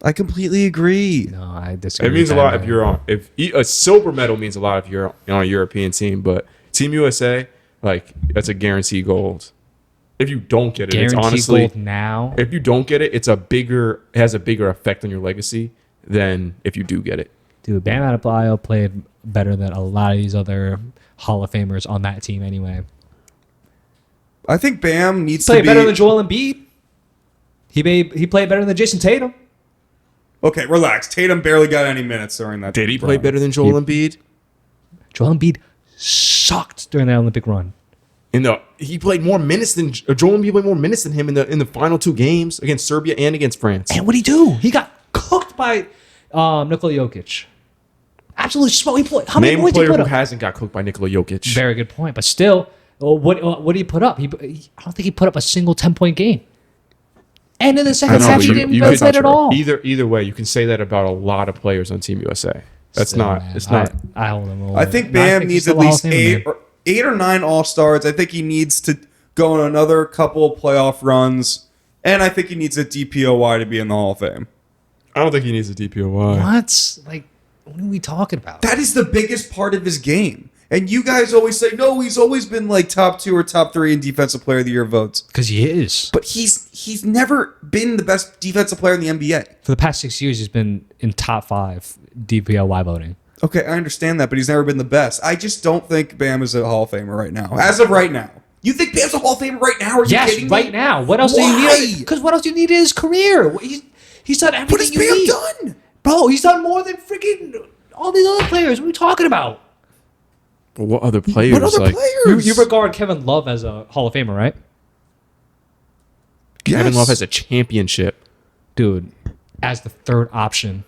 I completely agree. No, I disagree. It means a with that, lot if man. you're on. If a silver medal means a lot if you're on a European team, but Team USA, like that's a guaranteed gold. If you don't get it, Guaranteed it's honestly. gold now. If you don't get it, it has a bigger effect on your legacy than if you do get it. Dude, Bam Adebayo played better than a lot of these other Hall of Famers on that team anyway. I think Bam needs Played to be better than Joel Embiid. He played better than Jason Tatum. Okay, relax. Tatum barely got any minutes during that. Did he play better than Joel Embiid? Joel Embiid sucked during that Olympic run. He played more minutes than Joel Embiid played more minutes than him in the final 2 games against Serbia and against France. And what'd he do? He got cooked by Nikola Jokic. Absolutely smoked. How many Name a points player he put who up? hasn't got cooked by Nikola Jokic. Very good point. But still, what did he put up? I don't think he put up a single 10-point game. And in the second half, he didn't play that at all. Either way, you can say that about a lot of players on Team USA. That's Still, not. man, It's not. I hold him. I think Bam needs at least 8 or 9 All-Stars. I think he needs to go on another couple playoff runs. And I think he needs a DPOY to be in the Hall of Fame. I don't think he needs a DPOY. What? Like, what are we talking about? That is the biggest part of his game. And you guys always say, no, he's always been like top 2 or top 3 in Defensive Player of the Year votes. Because he is. But he's never been the best defensive player in the NBA. For the past 6 years, he's been in top 5 DPOY voting. Okay, I understand that, but he's never been the best. I just don't think Bam is a Hall of Famer right now. As of right now. You think Bam's a Hall of Famer right now? Are you kidding me? Right now. What else do you need? Because what else do you need in his career? He's done everything What has you Bam need. done? Bro, he's done more than freaking all these other players. What are we talking about? But what other players? What other like players? You regard Kevin Love as a Hall of Famer, right? Kevin Yes. Love has a championship. Dude, as the third option.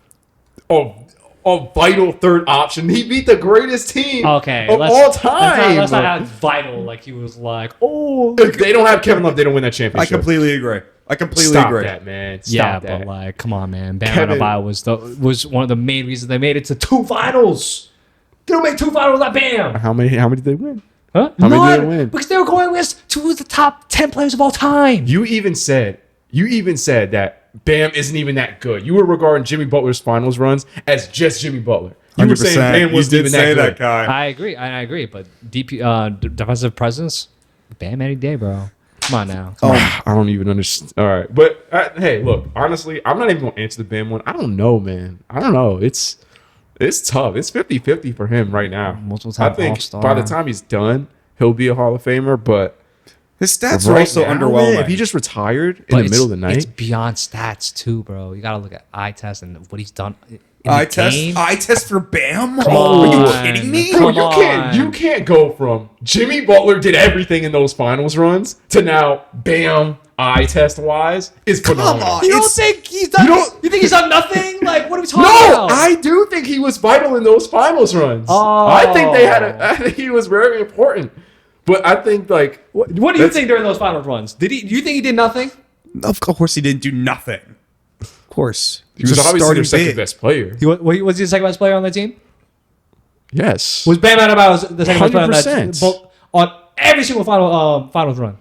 A vital third option. He beat the greatest team Okay. of all time. Let's not act vital like he was like, oh. If they don't have Kevin Love, they don't win that I championship. completely agree. I completely Stop agree. that, man. Stop Yeah, that. but like, come on, man. Bam Kevin- Adebayo was one of the main reasons they made it to 2 finals. They don't make 2 finals, not Bam. How many did they win? Huh? How many did they None, win? because they were going against 2 of the top 10 players of all time. You even said that Bam isn't even that good. You were regarding Jimmy Butler's finals runs as just Jimmy Butler. You were saying 100%. Bam wasn't You even did say that that, good. Kai. I agree. But defensive presence, Bam any day, bro. Come on now. I don't even understand. All right. But hey, look, honestly, I'm not even going to answer the Bam one. I don't know, man. I don't know. It's tough. It's 50-50 for him right now. Multiple time I think All-Star. by the time he's done, he'll be a Hall of Famer. But His stats are right also now, underwhelming. man, if he just retired in But the middle of the It's night, beyond stats too, bro. You gotta look at eye test and what he's done. In eye the test, game. eye test for Bam? Come Are you on. kidding me? Come bro, you can't go from Jimmy Butler did everything in those finals runs to now Bam eye test wise is phenomenal. on. You don't It's- think he's done? You think he's done nothing? Like, what are we talking No, about? I do think he was vital in those finals runs. Oh. I think he was very important. But I think like What do you think during those final runs? Do you think he did nothing? Of course he didn't do nothing. Of course. he was just obviously their starting second big. best player. Was he the second best player on the team? Yes. Was Bam Adebayo the second best player on that 100%. on every single finals run?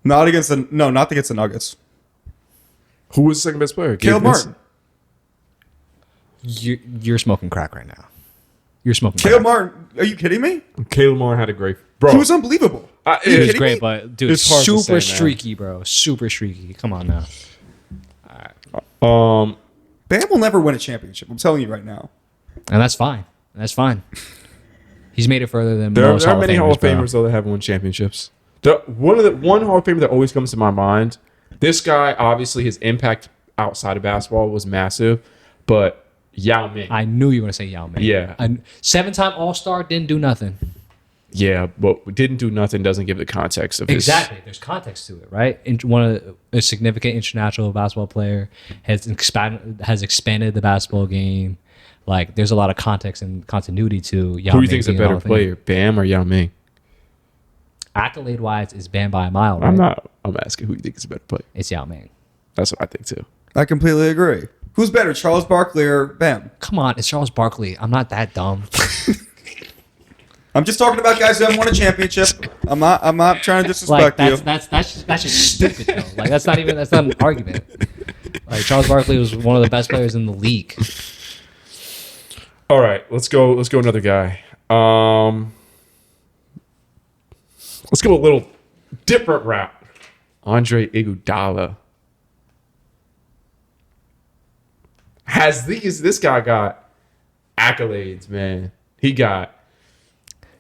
Not against the Nuggets. Who was the second best player? Caleb Martin. You're smoking crack right now. You're smoking Caleb crack. Martin. Are you kidding me? Caleb Martin had a great bro. He was unbelievable. I- Are you it was kidding Great, me? but dude, It's hard to super say, man. streaky, bro. Super streaky. Come on now. Bam will never win a championship. I'm telling you right now. And that's fine. That's fine. He's made it further than There most are many Hall of bro. Famers though that haven't won championships. One Hall of Famer that always comes to my mind. This guy, obviously, his impact outside of basketball was massive, but Yao Ming. I knew you were gonna say Yao Ming. Yeah. A 7-time All-Star didn't do nothing. Yeah, but didn't do nothing doesn't give the context of Exactly. There's context to it, right? One of a significant international basketball player has expanded the basketball game. Like, there's a lot of context and continuity to Yao Who do Ming. you think is a being Hall better of Fame. player, Bam or Yao Ming? Accolade-wise, is Bam by a mile, right? I'm asking who you think is a better player. It's Yao Ming. That's what I think too. I completely agree. Who's better, Charles Barkley or Bam? Come on, it's Charles Barkley. I'm not that dumb. I'm just talking about guys who haven't won a championship. I'm not trying to disrespect Like you. that's just stupid though. Like that's not an argument. Like Charles Barkley was one of the best players in the league. All right, let's go another guy. Let's go a little different route. Andre Iguodala. This guy got accolades, man. He got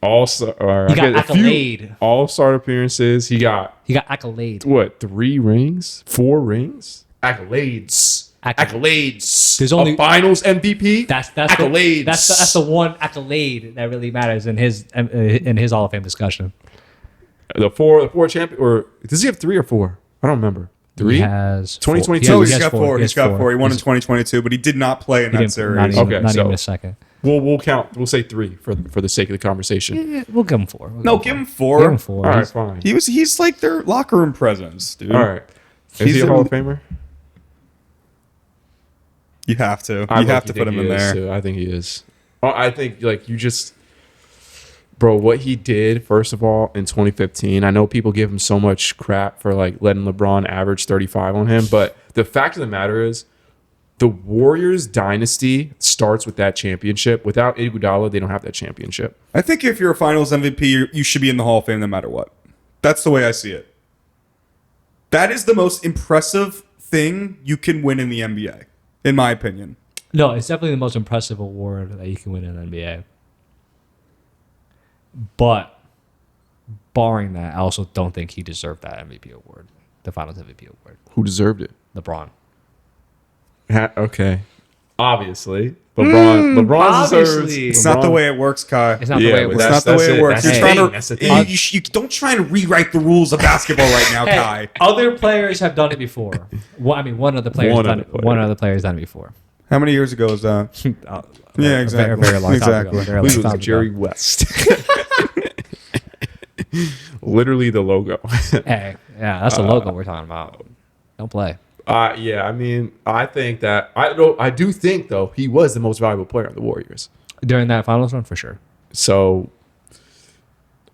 accolade. all-star appearances. He got Accolade. what? 3 rings? 4 rings? Accolades. Accolades. There's only a Finals MVP. That's accolades. That's the one accolade that really matters in his Hall of Fame discussion. The four champion, or does he have 3 or 4? I don't remember. 3. He has 2022. No, He he's has got 4. He's got 4. He won in He's- 2022, but he did not play in he that didn't- series. Not even, Okay, not so- even a second. We'll count. We'll say 3 for the sake of the conversation. Yeah, we'll give him 4. No, give him 4. Give him 4. All right, He's- fine. He's like their locker room presence, dude. All right. Is He's he a a- Hall of Famer? You have to. I You have low-key to put think him in he is, there. too. I think he is. I think like you just, bro, what he did first of all in 2015. I know people give him so much crap for like letting LeBron average 35 on him, but the fact of the matter is, the Warriors dynasty starts with that championship. Without Iguodala, they don't have that championship. I think if you're a Finals MVP, you should be in the Hall of Fame no matter what. That's the way I see it. That is the most impressive thing you can win in the NBA, in my opinion. No, it's definitely the most impressive award that you can win in the NBA. But barring that, I also don't think he deserved that MVP award, the Finals MVP award. Who deserved it? LeBron. Okay, obviously, LeBron deserves. obviously. It's not the way it works, Kai. It's not the way it but works. It's not the way it works. That's You're the trying thing. to. That's the thing. You don't try to rewrite the rules of basketball right now, Hey, Kai. other players have done it before. Well, I mean, one other player's One done other it. player. One other player's done it before. How many years ago was that? Yeah, exactly. A very long time ago. Exactly. Very I long believe it time was Jerry ago. West. Literally the logo. Hey, yeah, that's the logo we're talking about. Don't play. Yeah, I mean, I think that I do think though he was the most valuable player on the Warriors. During that finals run, for sure. So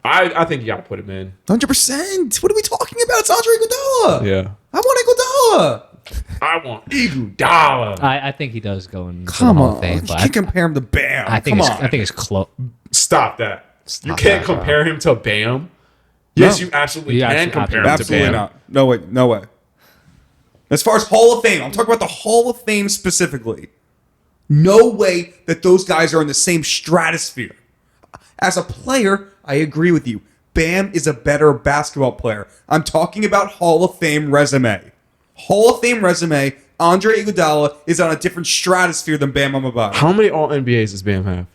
I think you got to put him in. 100%. What are we talking about? It's Andre Iguodala. Yeah, I want Iguodala. I want Iguodala. I think he does go in. Come the Hall on. of Fame, You but can't compare him to Bam. I think Come it's, on. I think it's close. Stop that. You Stop can't that, bro. compare him to Bam. Yes, No. you absolutely You can absolutely- compare him to Absolutely Bam. not. No way. No way. As far as Hall of Fame, I'm talking about the Hall of Fame specifically. No way that those guys are in the same stratosphere. As a player, I agree with you. Bam is a better basketball player. I'm talking about Hall of Fame resume. Hall of Fame resume, Andre Iguodala is on a different stratosphere than Bam Adebayo. How many All NBAs does Bam have?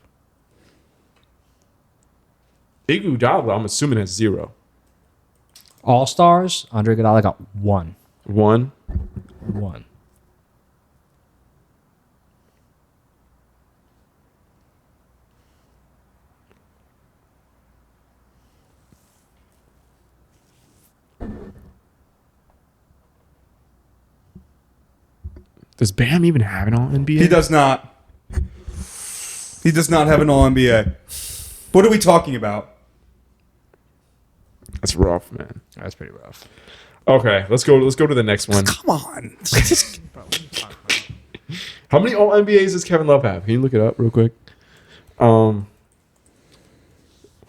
Iguodala, I'm assuming has 0. All stars. Andre Iguodala got 1. 1. 1. Does Bam even have an All NBA? He does not. He does not have an All NBA. What are we talking about? That's rough, man. That's pretty rough. Okay, let's go to the next one. Come on. How many All NBAs does Kevin Love have? Can you look it up real quick? Hold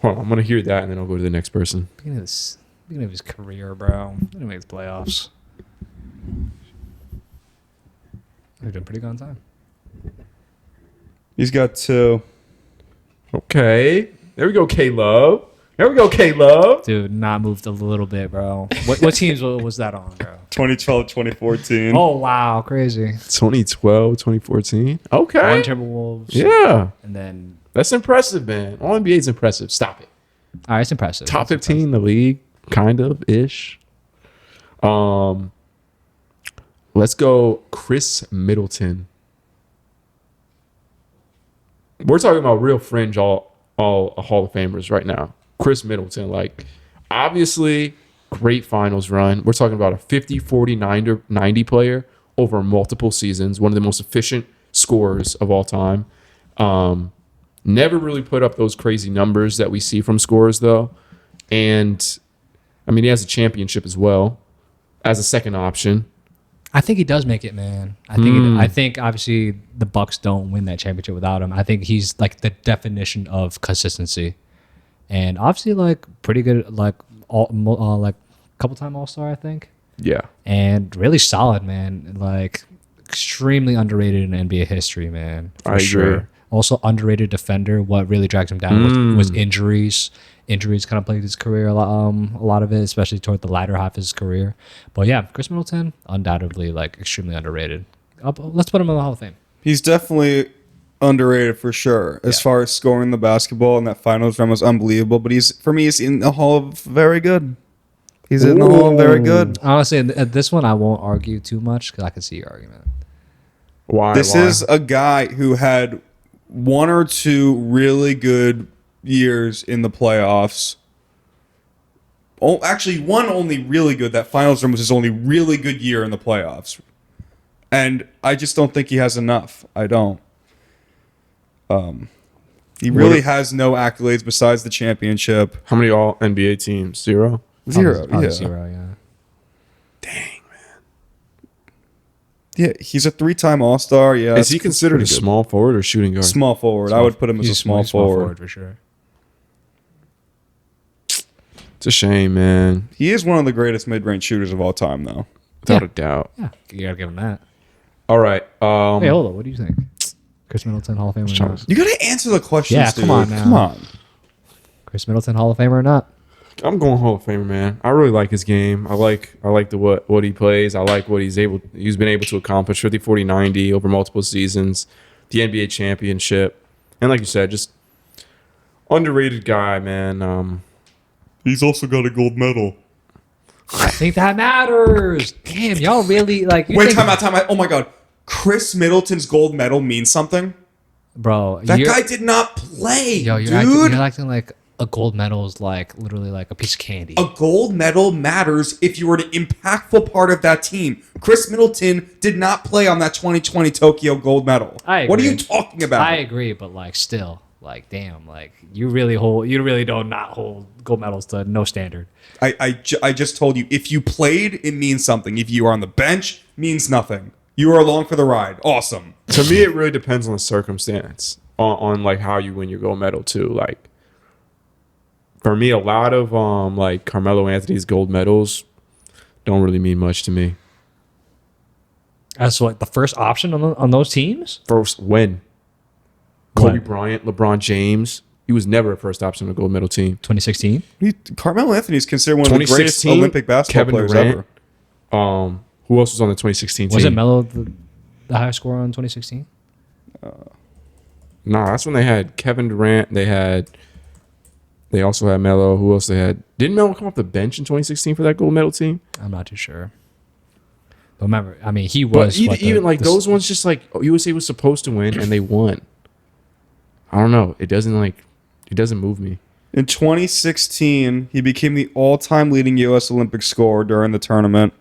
on, I'm gonna hear that and then I'll go to the next person. Beginning of his career, bro. Didn't make the playoffs. They're doing pretty good on time. He's got 2. Okay. There we go, K-Love. There we go, K-Love. Dude, not moved a little bit, bro. What teams was that on, bro? 2012, 2014. Oh, wow. Crazy. 2012, 2014. Okay. One Timberwolves. Yeah. And then, That's impressive, man. All NBA is impressive. Stop it. all right, it's impressive. Top It's 15 in the league, kind of ish. Let's go Chris Middleton. We're talking about real fringe all Hall of Famers right now. Chris Middleton, like, obviously great finals run. We're talking about a 50, 40, 90 player over multiple seasons, one of the most efficient scorers of all time. Never really put up those crazy numbers that we see from scorers, though. And, I mean, he has a championship as well as a second option. I think he does make it, man. I think obviously the Bucks don't win that championship without him. I think he's like the definition of consistency, and obviously like pretty good, like couple time All-Star, I think. Yeah. And really solid, man. Like extremely underrated in NBA history, man. For I agree. sure. Also underrated defender. What really drags him down was injuries. Injuries kind of plagued his career a lot of it, especially toward the latter half of his career. But yeah, Chris Middleton, undoubtedly like extremely underrated. Let's put him in the Hall of Fame. He's definitely underrated for sure. As far as scoring the basketball, and that finals run was unbelievable. But he's in the Hall of very good. He's in the Hall of very good. Honestly, at this one, I won't argue too much because I can see your argument. Why? This is a guy who had 1 or 2 really good years in the playoffs. Oh, actually, one only really good. That finals run was his only really good year in the playoffs. And I just don't think he has enough. I don't. He really has no accolades besides the championship. How many all NBA teams? 0? 0, Probably yeah. 0, yeah. Dang, man. Yeah, he's a 3-time All-Star. Yeah, Is he considered a small forward or shooting guard? small forward? I would put him as a small forward. For sure. It's a shame, man. He is one of the greatest mid-range shooters of all time, though. Without a doubt. Yeah, you gotta give him that. All right. Hey, hold on. What do you think? Chris Middleton, Hall of Famer or not? You got to answer the questions, Yeah, dude. come on now. Come on. Chris Middleton, Hall of Famer or not? I'm going Hall of Famer, man. I really like his game. I like what he plays. I like what he's been able to accomplish. 50, 40, 90 over multiple seasons. The NBA championship. And like you said, just underrated guy, man. He's also got a gold medal. I think that matters. Damn, y'all really like. Wait, time out. Oh my God. Chris Middleton's gold medal means something? Bro. That guy did not play, Yo, dude. you're acting like a gold medal is like literally like a piece of candy. A gold medal matters if you were an impactful part of that team. Chris Middleton did not play on that 2020 Tokyo gold medal. I agree. What are you talking about? I agree, but like still, like damn, like you really don't not hold gold medals to no standard. I just told you, if you played, it means something. If you are on the bench, means nothing. You are along for the ride. Awesome. To me, it really depends on the circumstance, on like how you win your gold medal too. Like for me, a lot of like Carmelo Anthony's gold medals don't really mean much to me. As like the first option on those teams. First win. Kobe Bryant, LeBron James. He was never a first option on a gold medal team. 2016. Carmelo Anthony is considered one of the greatest 2016, Olympic basketball Kevin players Durant. ever. Who else was on the 2016 team? Was it Melo the highest scorer on 2016? Nah, that's when they had Kevin Durant. They also had Melo. Who else they had? Didn't Melo come off the bench in 2016 for that gold medal team? I'm not too sure. But remember, I mean, he But was even like those ones, just like USA was supposed to win and they won. I don't know. It doesn't move me. In 2016, he became the all-time leading U.S. Olympic scorer during the tournament.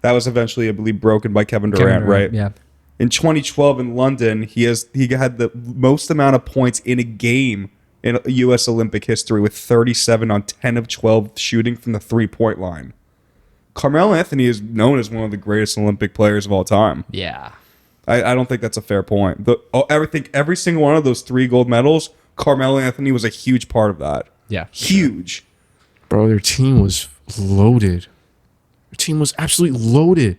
That was eventually, I believe, broken by Kevin Durant, right? Yeah. In 2012 in London, he had the most amount of points in a game in U.S. Olympic history with 37 on 10 of 12 shooting from the three-point line. Carmelo Anthony is known as one of the greatest Olympic players of all time. Yeah. I don't think that's a fair point. Every single one of those 3 gold medals, Carmelo Anthony was a huge part of that. Yeah. Huge. Bro, their team was loaded. Their team was absolutely loaded.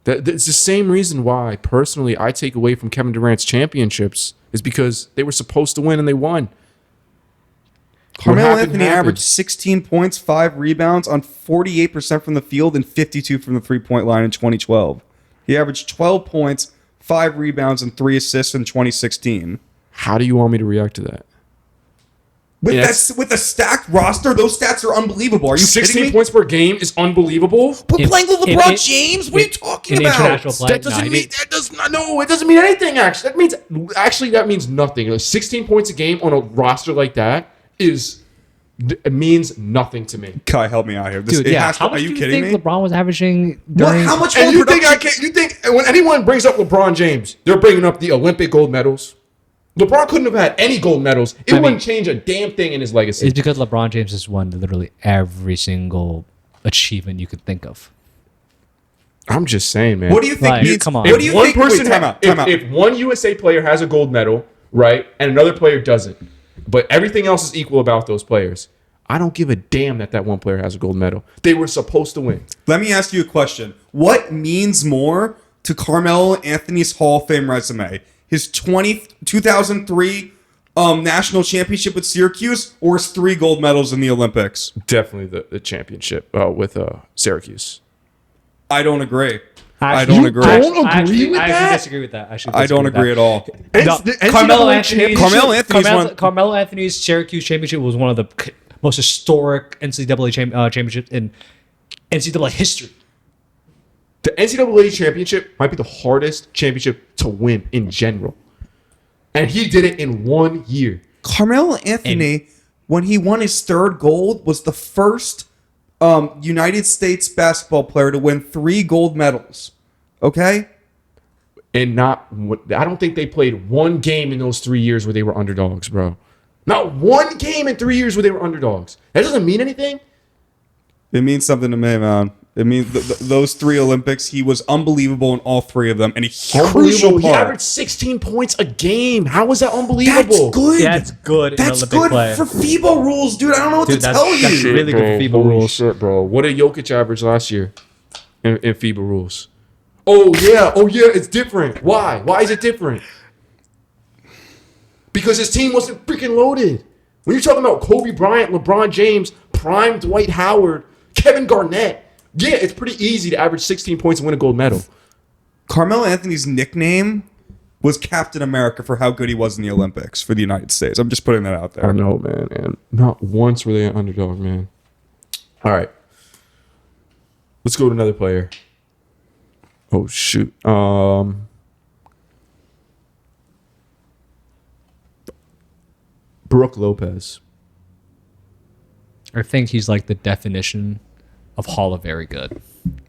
It's the same reason why, personally, I take away from Kevin Durant's championships is because they were supposed to win and they won. Carmelo Anthony averaged 16 points, 5 rebounds on 48% from the field and 52 from the three-point line in 2012. He averaged 12 points, 5 rebounds, and 3 assists in 2016. How do you want me to react to that? With a stacked roster, those stats are unbelievable. Are you 16 kidding me? points per game is unbelievable. We're playing with LeBron James. What are you talking about? International play. That doesn't mean that does not. No, it doesn't mean anything. Actually, that means nothing. Like 16 points a game on a roster like that it means nothing to me. Kai, help me out here. Dude, how much are you do kidding think me? LeBron was averaging What? during? How much? And you think when anyone brings up LeBron James, they're bringing up the Olympic gold medals. LeBron couldn't have had any gold medals. It wouldn't change a damn thing in his legacy. It's because LeBron James has won literally every single achievement you could think of. I'm just saying, man. What do you think? Like, Needs, come on. What do you think? Wait, time out. If one USA player has a gold medal, right, and another player doesn't, but everything else is equal about those players, I don't give a damn that one player has a gold medal. They were supposed to win. Let me ask you a question. What means more to Carmelo Anthony's Hall of Fame resume? His 2003 national championship with Syracuse, or his 3 gold medals in the Olympics? Definitely the championship with Syracuse. I don't agree. I Actually, don't agree. I agree with actually that? disagree with that. I don't agree at all. Carmelo Anthony's Syracuse championship was one of the most historic NCAA championships in NCAA history. The NCAA championship might be the hardest championship to win in general. And he did it in 1 year. Carmelo Anthony, when he won his 3rd gold, was the first United States basketball player to win 3 gold medals. Okay? And I don't think they played one game in those 3 years where they were underdogs, bro. Not one game in 3 years where they were underdogs. That doesn't mean anything. It means something to me, man. It means those 3 Olympics, he was unbelievable in all 3 of them, and Crucial. He averaged 16 points a game. How is that unbelievable? That's good. Yeah, it's good. That's in Olympic good play. for FIBA rules, dude. I don't know what to tell you. That's really good for FIBA Holy rules. shit, bro. What did Jokic average last year in FIBA rules? Oh yeah, it's different. Why? Why is it different? Because his team wasn't freaking loaded. When you're talking about Kobe Bryant, LeBron James, prime Dwight Howard, Kevin Garnett, yeah, it's pretty easy to average 16 points and win a gold medal. Carmelo Anthony's nickname was Captain America for how good he was in the Olympics for the United States. I'm just putting that out there. I know, man. And not once were they an underdog, man. All right. Let's go to another player. Oh, shoot. Brook Lopez. I think he's like the definition of Hall of Very Good.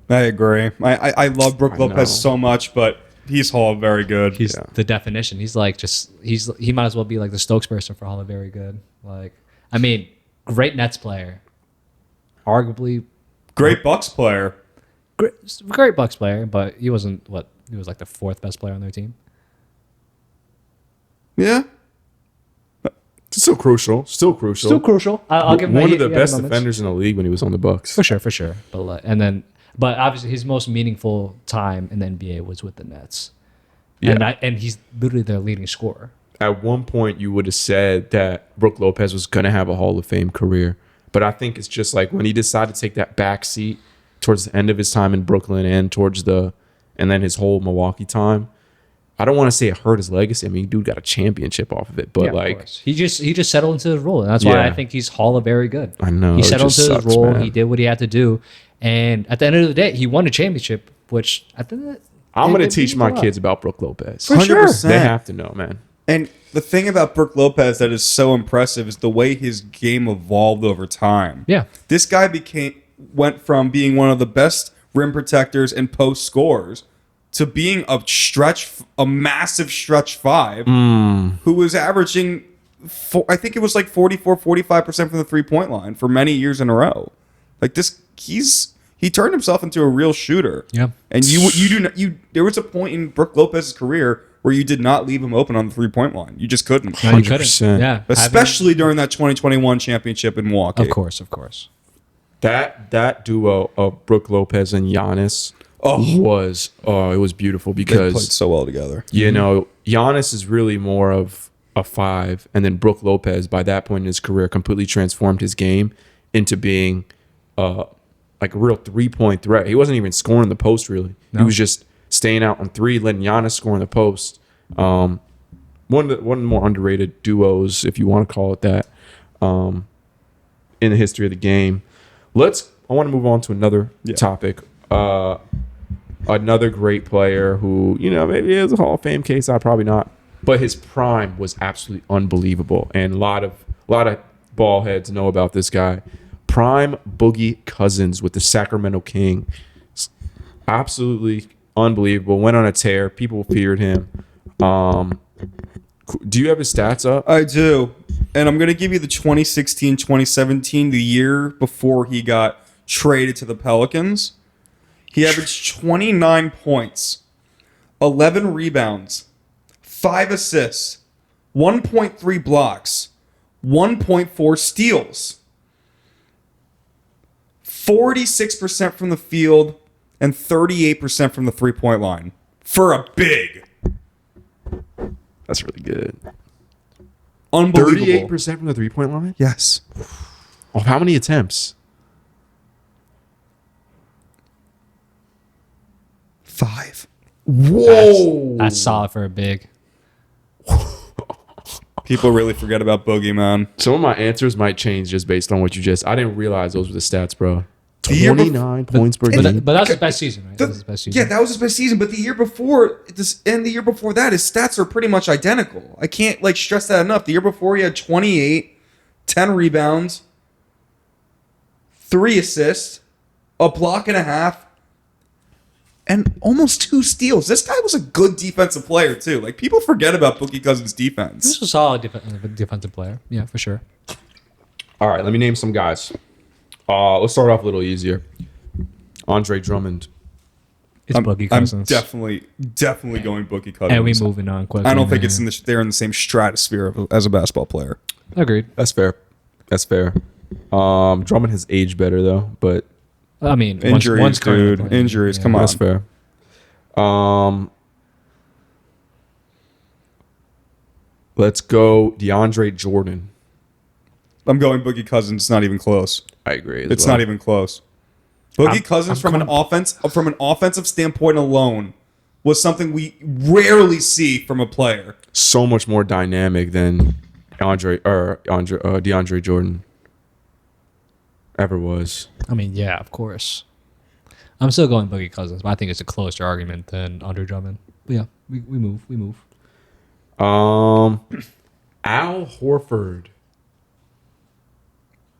I agree. I love Brook I Lopez know. so much, but he's Hall of Very Good. He's the definition. He's like he might as well be like the spokesperson for Hall of Very Good. Like, I mean, great Nets player, arguably Great Bucks player. great Bucks player, but he wasn't he was like the 4th best player on their team. Yeah. Still crucial. Still crucial. I'll give him one he of the had best moments. defenders in the league when he was on the Bucks. for sure. But obviously his most meaningful time in the NBA was with the Nets. Yeah. And he's literally their leading scorer. At one point, you would have said that Brook Lopez was going to have a Hall of Fame career. But I think it's just like when he decided to take that back seat towards the end of his time in Brooklyn and then his whole Milwaukee time. I don't want to say it hurt his legacy. I mean, dude got a championship off of it, but Yeah, of course. he just settled into his role, and that's why Yeah. I think he's Hall of Very Good. I know, He it settled just into his sucks, role. man. He did what he had to do, and at the end of the day, he won a championship. Which I think I'm going to it teach means my a lot. kids about Brook Lopez. For sure. 100%. They have to know, man. And the thing about Brook Lopez that is so impressive is the way his game evolved over time. Yeah. This guy went from being one of the best rim protectors and post scorers to being a massive stretch 5 who was averaging, I think it was like 45% from the 3-point line for many years in a row. Like this, he turned himself into a real shooter. Yeah. And there was a point in Brook Lopez's career where you did not leave him open on the 3-point line. You just couldn't. No, you couldn't. 100%. Yeah. Especially during that 2021 championship in Milwaukee. Of course. That duo of Brook Lopez and Giannis was it was beautiful They played because so well together. you know Giannis is really more of a 5, and then Brook Lopez by that point in his career completely transformed his game into being like a real 3-point threat. He wasn't even scoring the post really. No. He was just staying out on 3, letting Giannis score in the post. One of the more underrated duos, if you want to call it that, in the history of the game. I want to move on to another topic. Another great player who, you know, maybe is a Hall of Fame case, probably not, but his prime was absolutely unbelievable, and a lot of ball heads know about this guy. Prime Boogie Cousins with the Sacramento Kings, absolutely unbelievable. Went on a tear. People feared him. Do you have his stats up? I do. And I'm going to give you the 2016-2017, the year before he got traded to the Pelicans. He averaged 29 points, 11 rebounds, 5 assists, 1.3 blocks, 1.4 steals, 46% from the field, and 38% from the three-point line. For a big. That's really good. Unbelievable. 38% from the 3-point line? Yes. Of how many attempts? 5. Whoa. That's solid for a big. People really forget about Boogie, man. Some of my answers might change just based on what you just... I didn't realize those were the stats, bro. The year 29 points per But, game. but that's his best season, right? That was his best season. Yeah, that was his best season. But the year before this and the year before that, his stats are pretty much identical. I can't stress that enough. The year before, he had 28, 10 rebounds, 3 assists, a block and a half, and almost 2 steals. This guy was a good defensive player too. Like, people forget about Boogie Cousins' defense. This was a solid defensive player. Yeah, for sure. All right, let me name some guys. Let's start off a little easier. Andre Drummond. It's Boogie Cousins. I'm definitely going Boogie Cousins. And we moving on quickly. I don't think man. they're in the same stratosphere as a basketball player. Agreed. That's fair. Drummond has aged better though, but I mean, Injuries, one's currently dude. playing. Injuries. Yeah. Come on. that's fair. Let's go DeAndre Jordan. I'm going Boogie Cousins. It's not even close. I agree. It's not even close. Boogie Cousins, from an offensive standpoint alone, was something we rarely see from a player. So much more dynamic than DeAndre Jordan ever was. I mean, yeah, of course. I'm still going Boogie Cousins, but I think it's a closer argument than Andre Drummond. But yeah, we move. Al Horford.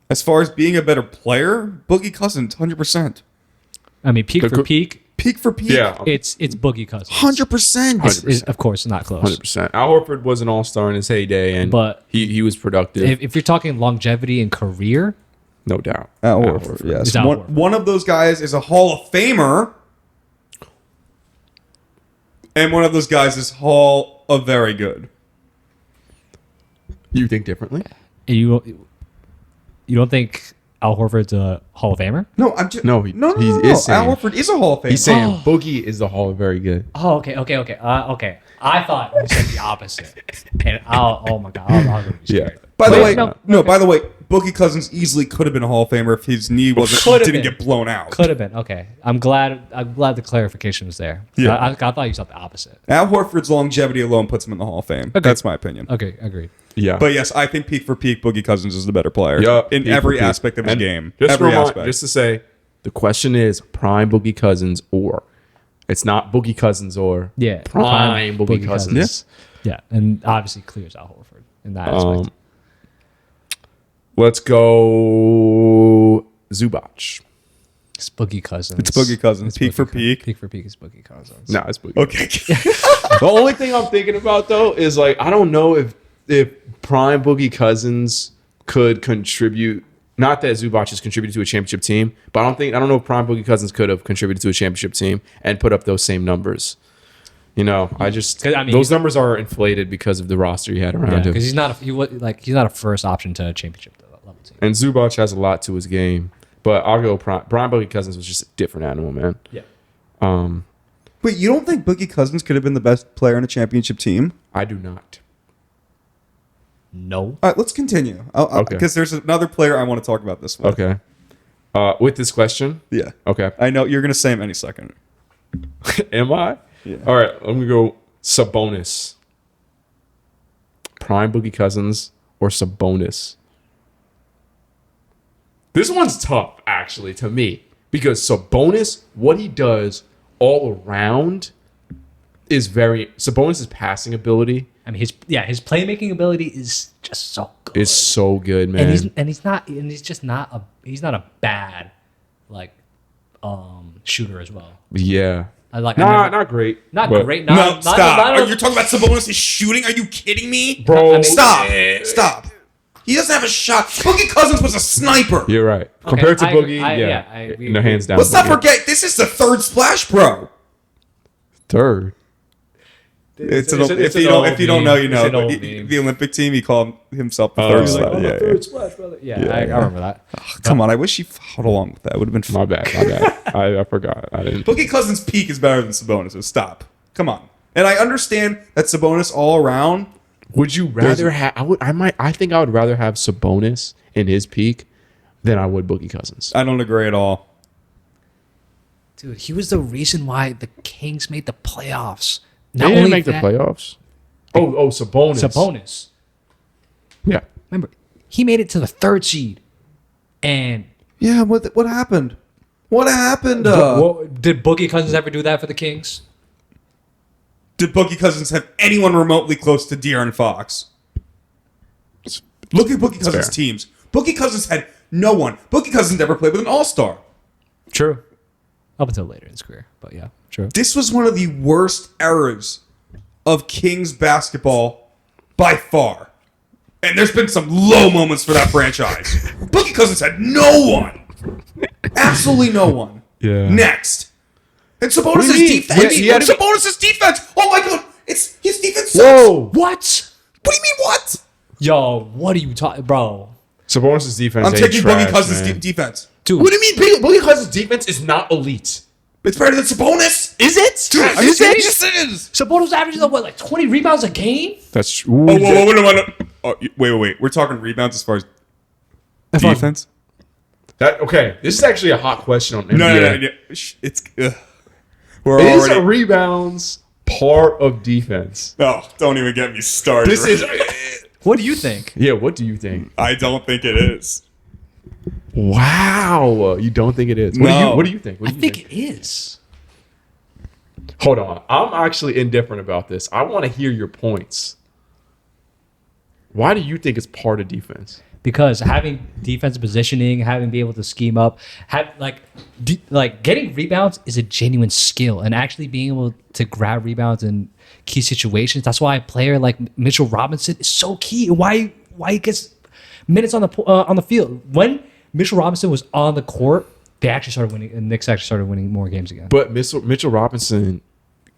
As far as being a better player, Boogie Cousins, 100%. I mean, peak for peak, Peak for peak, Yeah, it's Boogie Cousins. 100%. It's, of course, not close. 100%. Al Horford was an all-star in his heyday, and But he was productive, If you're talking longevity and career, no doubt. Al Al Horford, Horford. yes. It's Al Horford. One of those guys is a Hall of Famer, and one of those guys is Hall of Very Good. You think differently? you don't think Al Horford's a Hall of Famer? No, I'm just No, he he Al is saying- Horford is a Hall of Famer. He's saying Boogie is the Hall of Very Good. Oh, okay. Okay. I thought you said the opposite. And oh my god, I'll be scared. By the Wait, way, no, by the way, Boogie Cousins easily could have been a Hall of Famer if his knee Could've didn't been. get blown out. Could have been. Okay. I'm glad the clarification was there. Yeah. I thought you said the opposite. Al Horford's longevity alone puts him in the Hall of Fame. Okay. That's my opinion. Okay, agreed. Yeah, But yes, I think peak for peak, Boogie Cousins is the better player yeah, in peak every for peak. aspect of his And game. Just Every remind- aspect. Just to say, the question is prime Boogie Cousins or it's not Boogie Cousins or Yeah. prime Boogie Cousins. Yeah, and obviously clears Al Horford in that aspect. Let's go Zubac. It's Boogie Cousins. It's Boogie Cousins. It's Peak for Boogie peak. Peak for peak is Boogie Cousins. No, it's Boogie. Okay. The only thing I'm thinking about though is like I don't know if prime Boogie Cousins could contribute. Not that Zubac has contributed to a championship team, but I don't know if prime Boogie Cousins could have contributed to a championship team and put up those same numbers. You know, those numbers are inflated because of the roster he had around him. because he's not a first option to a championship level team. And Zubac has a lot to his game, but I'll go prime Boogie Cousins was just a different animal, man. Yeah. Wait, you don't think Boogie Cousins could have been the best player in a championship team? I do not. No. All right, let's continue. Okay. Because there's another player I want to talk about this with. Okay. With this question? Yeah. Okay. I know you're going to say him any second. Am I? Yeah. All right. Let me go Sabonis. Prime Boogie Cousins or Sabonis? This one's tough, actually, to me. Because Sabonis, what he does all around is Sabonis' passing ability I mean, his playmaking ability is just so good. is so good, man. He's just not a bad like shooter as well. Yeah. Not great. Not but- great. No, stop. Are you talking about Sabonis' shooting? Are you kidding me? Bro, I mean- Stop. He doesn't have a shot. Boogie Cousins was a sniper. You're right. Okay, Compared to I- Boogie, I- yeah. yeah, I agree. No, hands down. Let's not Boogie. forget, this is the third splash, bro. Third. If an you old don't know, meme. you know. It's an old But meme. the Olympic team, he called himself the Oh, third like, splash. I'm the Yeah, Third splash, brother. Yeah, I remember that. Come on, I wish he followed along with that. Would have been My fun. bad. I forgot. I didn't. Boogie Cousins' peak is better than Sabonis'. So stop. Come on. And I understand that Sabonis all around. Would you rather have? I think I would rather have Sabonis in his peak than I would Boogie Cousins. I don't agree at all. Dude, he was the reason why the Kings made the playoffs. They didn't make the playoffs. Oh, Sabonis. Sabonis. Yeah. Remember, he made it to the 3rd seed. And Yeah, what happened? What happened? did Boogie Cousins ever do that for the Kings? Did Boogie Cousins have anyone remotely close to De'Aaron Fox? Look at Boogie Cousins' fair. teams. Boogie Cousins had no one. Boogie Cousins never played with an all-star. True. Up until later in his career. But yeah, true. This was one of the worst eras of Kings basketball by far. And there's been some low moments for that franchise. Boogie Cousins had no one. Absolutely no one. Yeah. Next. And do Sabonis' you mean? defense. He had to be- Sabonis' defense. Oh my god. His defense sucks. Whoa. What? What do you mean what? Yo, what are you talking, bro? Sabonis' defense. I'm ain't taking trash, Boogie Cousins' man. defense. Dude, What do you mean? Boogie Cousins' defense is not elite. It's better than Sabonis. Is it? Dude, are you Is it? serious? It is. Sabonis averages like 20 rebounds a game? That's true. Wait. We're talking rebounds as far as defense? Okay, this is actually a hot question on NBA. No. It's. We're Is already. rebounds part of defense? No, don't even get me started. This is. What do you think? Yeah, what do you think? I don't think it is. Wow, you don't think it is? No. What do you think? What I do you think it is. Hold on, I'm actually indifferent about this. I want to hear your points. Why do you think it's part of defense? Because having defensive positioning, having be able to scheme up, getting rebounds is a genuine skill, and actually being able to grab rebounds in key situations. That's why a player like Mitchell Robinson is so key. And why he gets minutes on the field. When Mitchell Robinson was on the court, they actually started winning. And Knicks actually started winning more games again. But Mitchell Robinson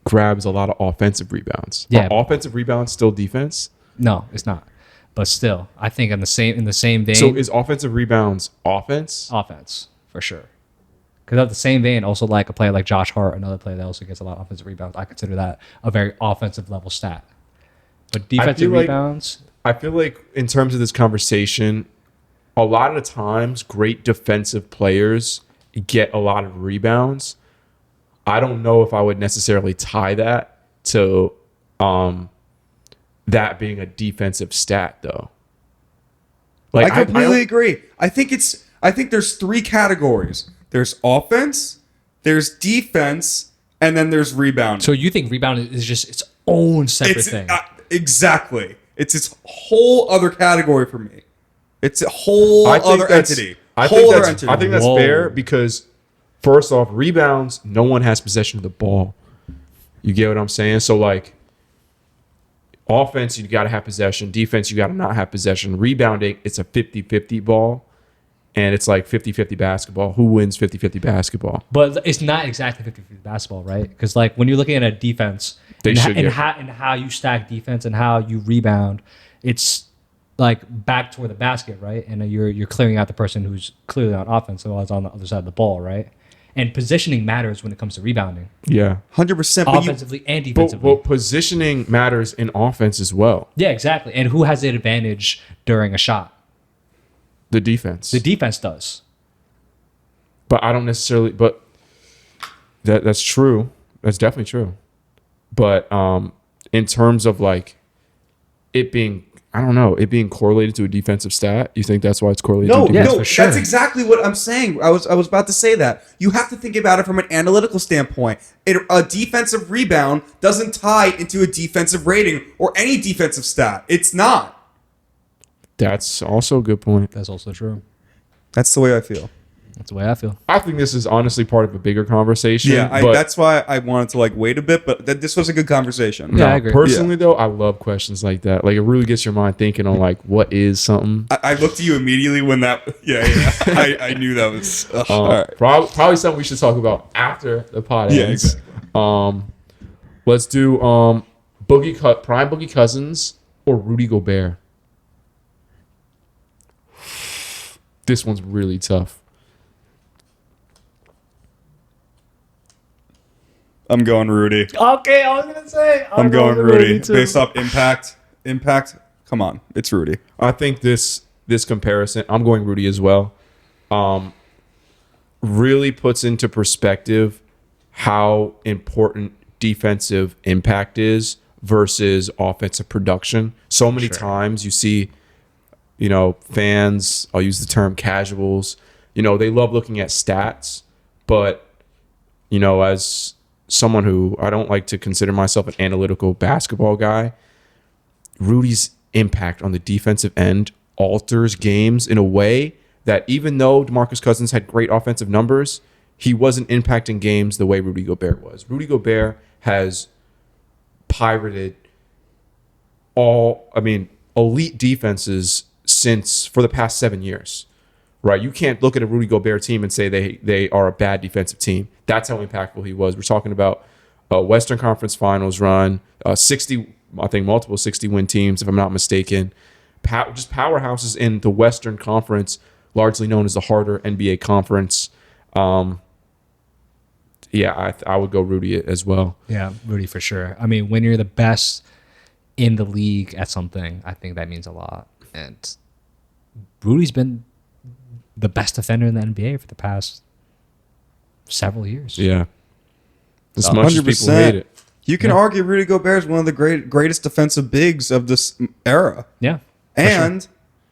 grabs a lot of offensive rebounds. Yeah. Are offensive rebounds still defense? No, it's not. But still, I think in the same vein, So is offensive rebounds offense? offense for sure. Because of the same vein, also like a player like Josh Hart, another player that also gets a lot of offensive rebounds. I consider that a very offensive level stat. But defensive like- rebounds, I feel like in terms of this conversation, a lot of the times great defensive players get a lot of rebounds. I don't know if I would necessarily tie that to that being a defensive stat though. I completely don't- agree. I think there's 3 categories. There's offense, there's defense, and then there's rebound. so you think rebound is just its own separate thing? Exactly. It's its whole other category for me. It's a whole other entity. I Whole think other that's, entity. I think that's Whoa. fair because first off, rebounds, no one has possession of the ball. You get what I'm saying? So like offense, you got to have possession. Defense, you got to not have possession. Rebounding, it's a 50-50 ball. And it's like 50-50 basketball. Who wins 50-50 basketball? But it's not exactly 50-50 basketball, right? Because like when you're looking at a defense They should get- and how you stack defense and how you rebound, it's like back toward the basket, right? And you're clearing out the person who's clearly on offense, while it's on the other side of the ball, right? And positioning matters when it comes to rebounding, Yeah. 100%. offensively and defensively. But positioning matters in offense as well. Yeah, exactly. And who has the advantage during a shot? The defense. The defense does. But I don't necessarily. But that's true. That's definitely true. But in terms of like it being, I don't know, it being correlated to a defensive stat, you think that's why it's correlated? No, to a Yes, defensive? no, for sure. that's exactly what I'm saying. I was about to say that. You have to think about it from an analytical standpoint. A defensive rebound doesn't tie into a defensive rating or any defensive stat. It's not. That's also a good point. That's also true. That's the way I feel. That's the way I feel. I think this is honestly part of a bigger conversation. Yeah, but that's why I wanted to like wait a bit, but this was a good conversation. Yeah, I agree. Personally, though, I love questions like that. Like, it really gets your mind thinking on like what is something. I looked at you immediately when that. Yeah. I knew that was. All right. Probably something we should talk about after the pod Yeah, ends. exactly. Let's do Prime Boogie Cousins or Rudy Gobert. This one's really tough. I'm going Rudy. Okay, I was gonna say I'm going Rudy. Based off impact. Come on, it's Rudy. I think this comparison, I'm going Rudy as well. Really puts into perspective how important defensive impact is versus offensive production. So many times you see, fans, I'll use the term casuals, they love looking at stats, but, as someone who I don't like to consider myself an analytical basketball guy, Rudy's impact on the defensive end alters games in a way that even though DeMarcus Cousins had great offensive numbers, he wasn't impacting games the way Rudy Gobert was. Rudy Gobert has pirated elite defenses for the past 7 years. Right, you can't look at a Rudy Gobert team and say they are a bad defensive team. That's how impactful he was. We're talking about a Western Conference Finals run, 60, I think multiple 60-win teams, if I'm not mistaken. Just powerhouses in the Western Conference, largely known as the harder NBA conference. I would go Rudy as well. Yeah, Rudy for sure. I mean, when you're the best in the league at something, I think that means a lot. And Rudy's been the best defender in the NBA for the past several years. Yeah. As much as people hate it. You can argue Rudy Gobert is one of the greatest defensive bigs of this era. Yeah. And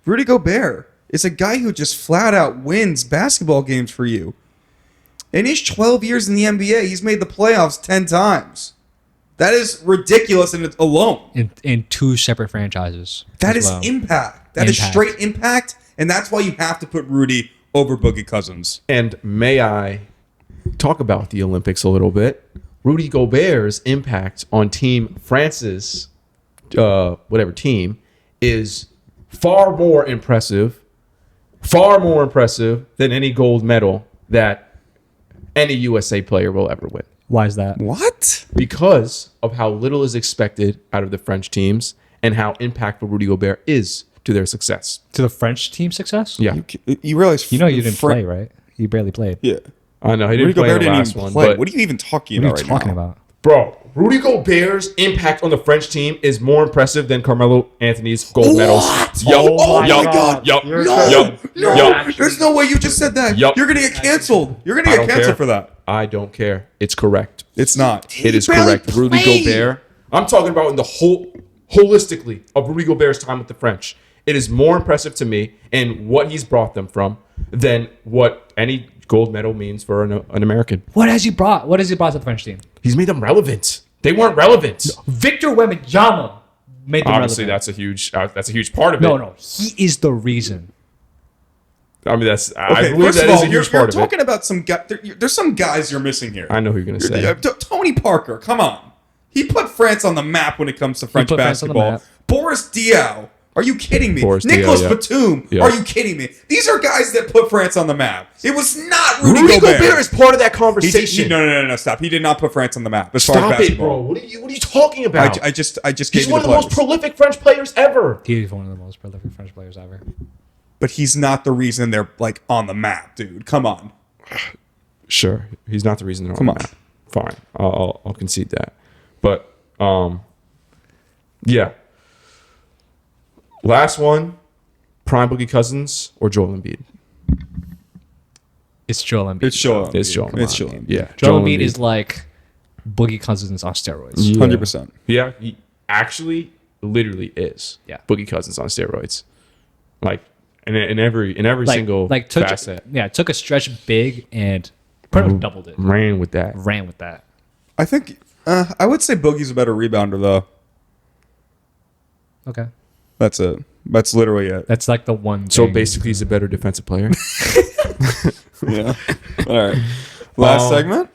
Rudy Gobert is a guy who just flat out wins basketball games for you. In his 12 years in the NBA, he's made the playoffs 10 times. That is ridiculous in it alone. In two separate franchises. That as is well. impact. That is straight impact. And that's why you have to put Rudy over Boogie Cousins. And may I talk about the Olympics a little bit? Rudy Gobert's impact on Team France's team is far more impressive than any gold medal that any USA player will ever win. Why is that? What? Because of how little is expected out of the French teams and how impactful Rudy Gobert is to their success. To the French team success? Yeah. You realize... You didn't play, right? You barely played. Yeah. I know. He Rudy didn't play in Gobert the didn't last even one. play. But What are you even talking What are about you right talking now? about? Bro, Rudy Gobert's impact on the French team is more impressive than Carmelo Anthony's gold medals. Oh my God. No, there's no way you just said that. Yup. You're going to get canceled. You're going to I get don't canceled care. for that. I don't care. It's correct. It's not. It is correct. Rudy Gobert. I'm talking about in the holistically of Rudy Gobert's time with the French. It is more impressive to me and what he's brought them from than what any gold medal means for an American. What has he brought? What has he brought to the French team? He's made them relevant. They weren't relevant. Victor Wembanyama made them Obviously, relevant. that's a huge part of it. No, he is the reason. I mean, I Okay, believe first that of is all, a you're huge part of it. talking about some guy. There's some guys you're missing here. I know who you're going to say. Tony Parker, come on. He put France on the map when it comes to French put France on the basketball. map. Boris Diaw. Are you kidding me? Boris Nicolas Diaw, yeah. Batum. Yeah. Are you kidding me? These are guys that put France on the map. It was not Rudy Rudy Gobert is part of that He- conversation. no, stop. He did not put France on the map as far as Stop it, basketball. bro. What are you talking about? I just gave He's you one the of the most players. prolific French players ever. He is one of the most prolific French players ever. But he's not the reason they're like on the map, dude. Come on. Sure, he's not the reason they're Come on on. the map. Fine, I'll concede that. But yeah. Last one, Prime Boogie Cousins or Joel Embiid? It's Joel Embiid. It's Joel. It's Joel It's Embiid. Joel Embiid. Yeah, Joel Embiid is like Boogie Cousins on steroids. Yeah. 100%. Yeah, he actually literally is. Yeah. Boogie Cousins on steroids. Like in every single took facet. took a stretch big and pretty much doubled it. Ran with that. Ran with that. I think I would say Boogie's a better rebounder though. Okay. That's it. That's literally it. That's like the one So thing. basically, he's a better defensive player. Yeah. All right. Last segment?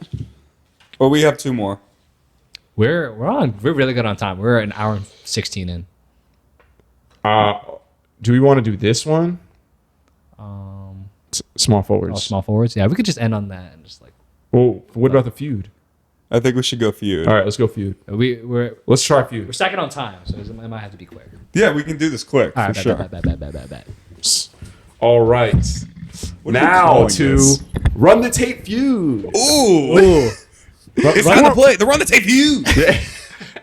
Or we have two more? we're really good on time. We're an hour and 16 in. Do we want to do this one? Small forwards. Oh, small forwards. Yeah, we could just end on that and just like Oh, what about the feud? I think we should go feud. All right, let's go feud. we're Let's try feud. stacking on time, so it might have to be quick. Yeah, we can do this quick All for right, sure. bet. All right. What are we Now calling to this? run the tape feud. Ooh. It's time to play the Run the Tape feud.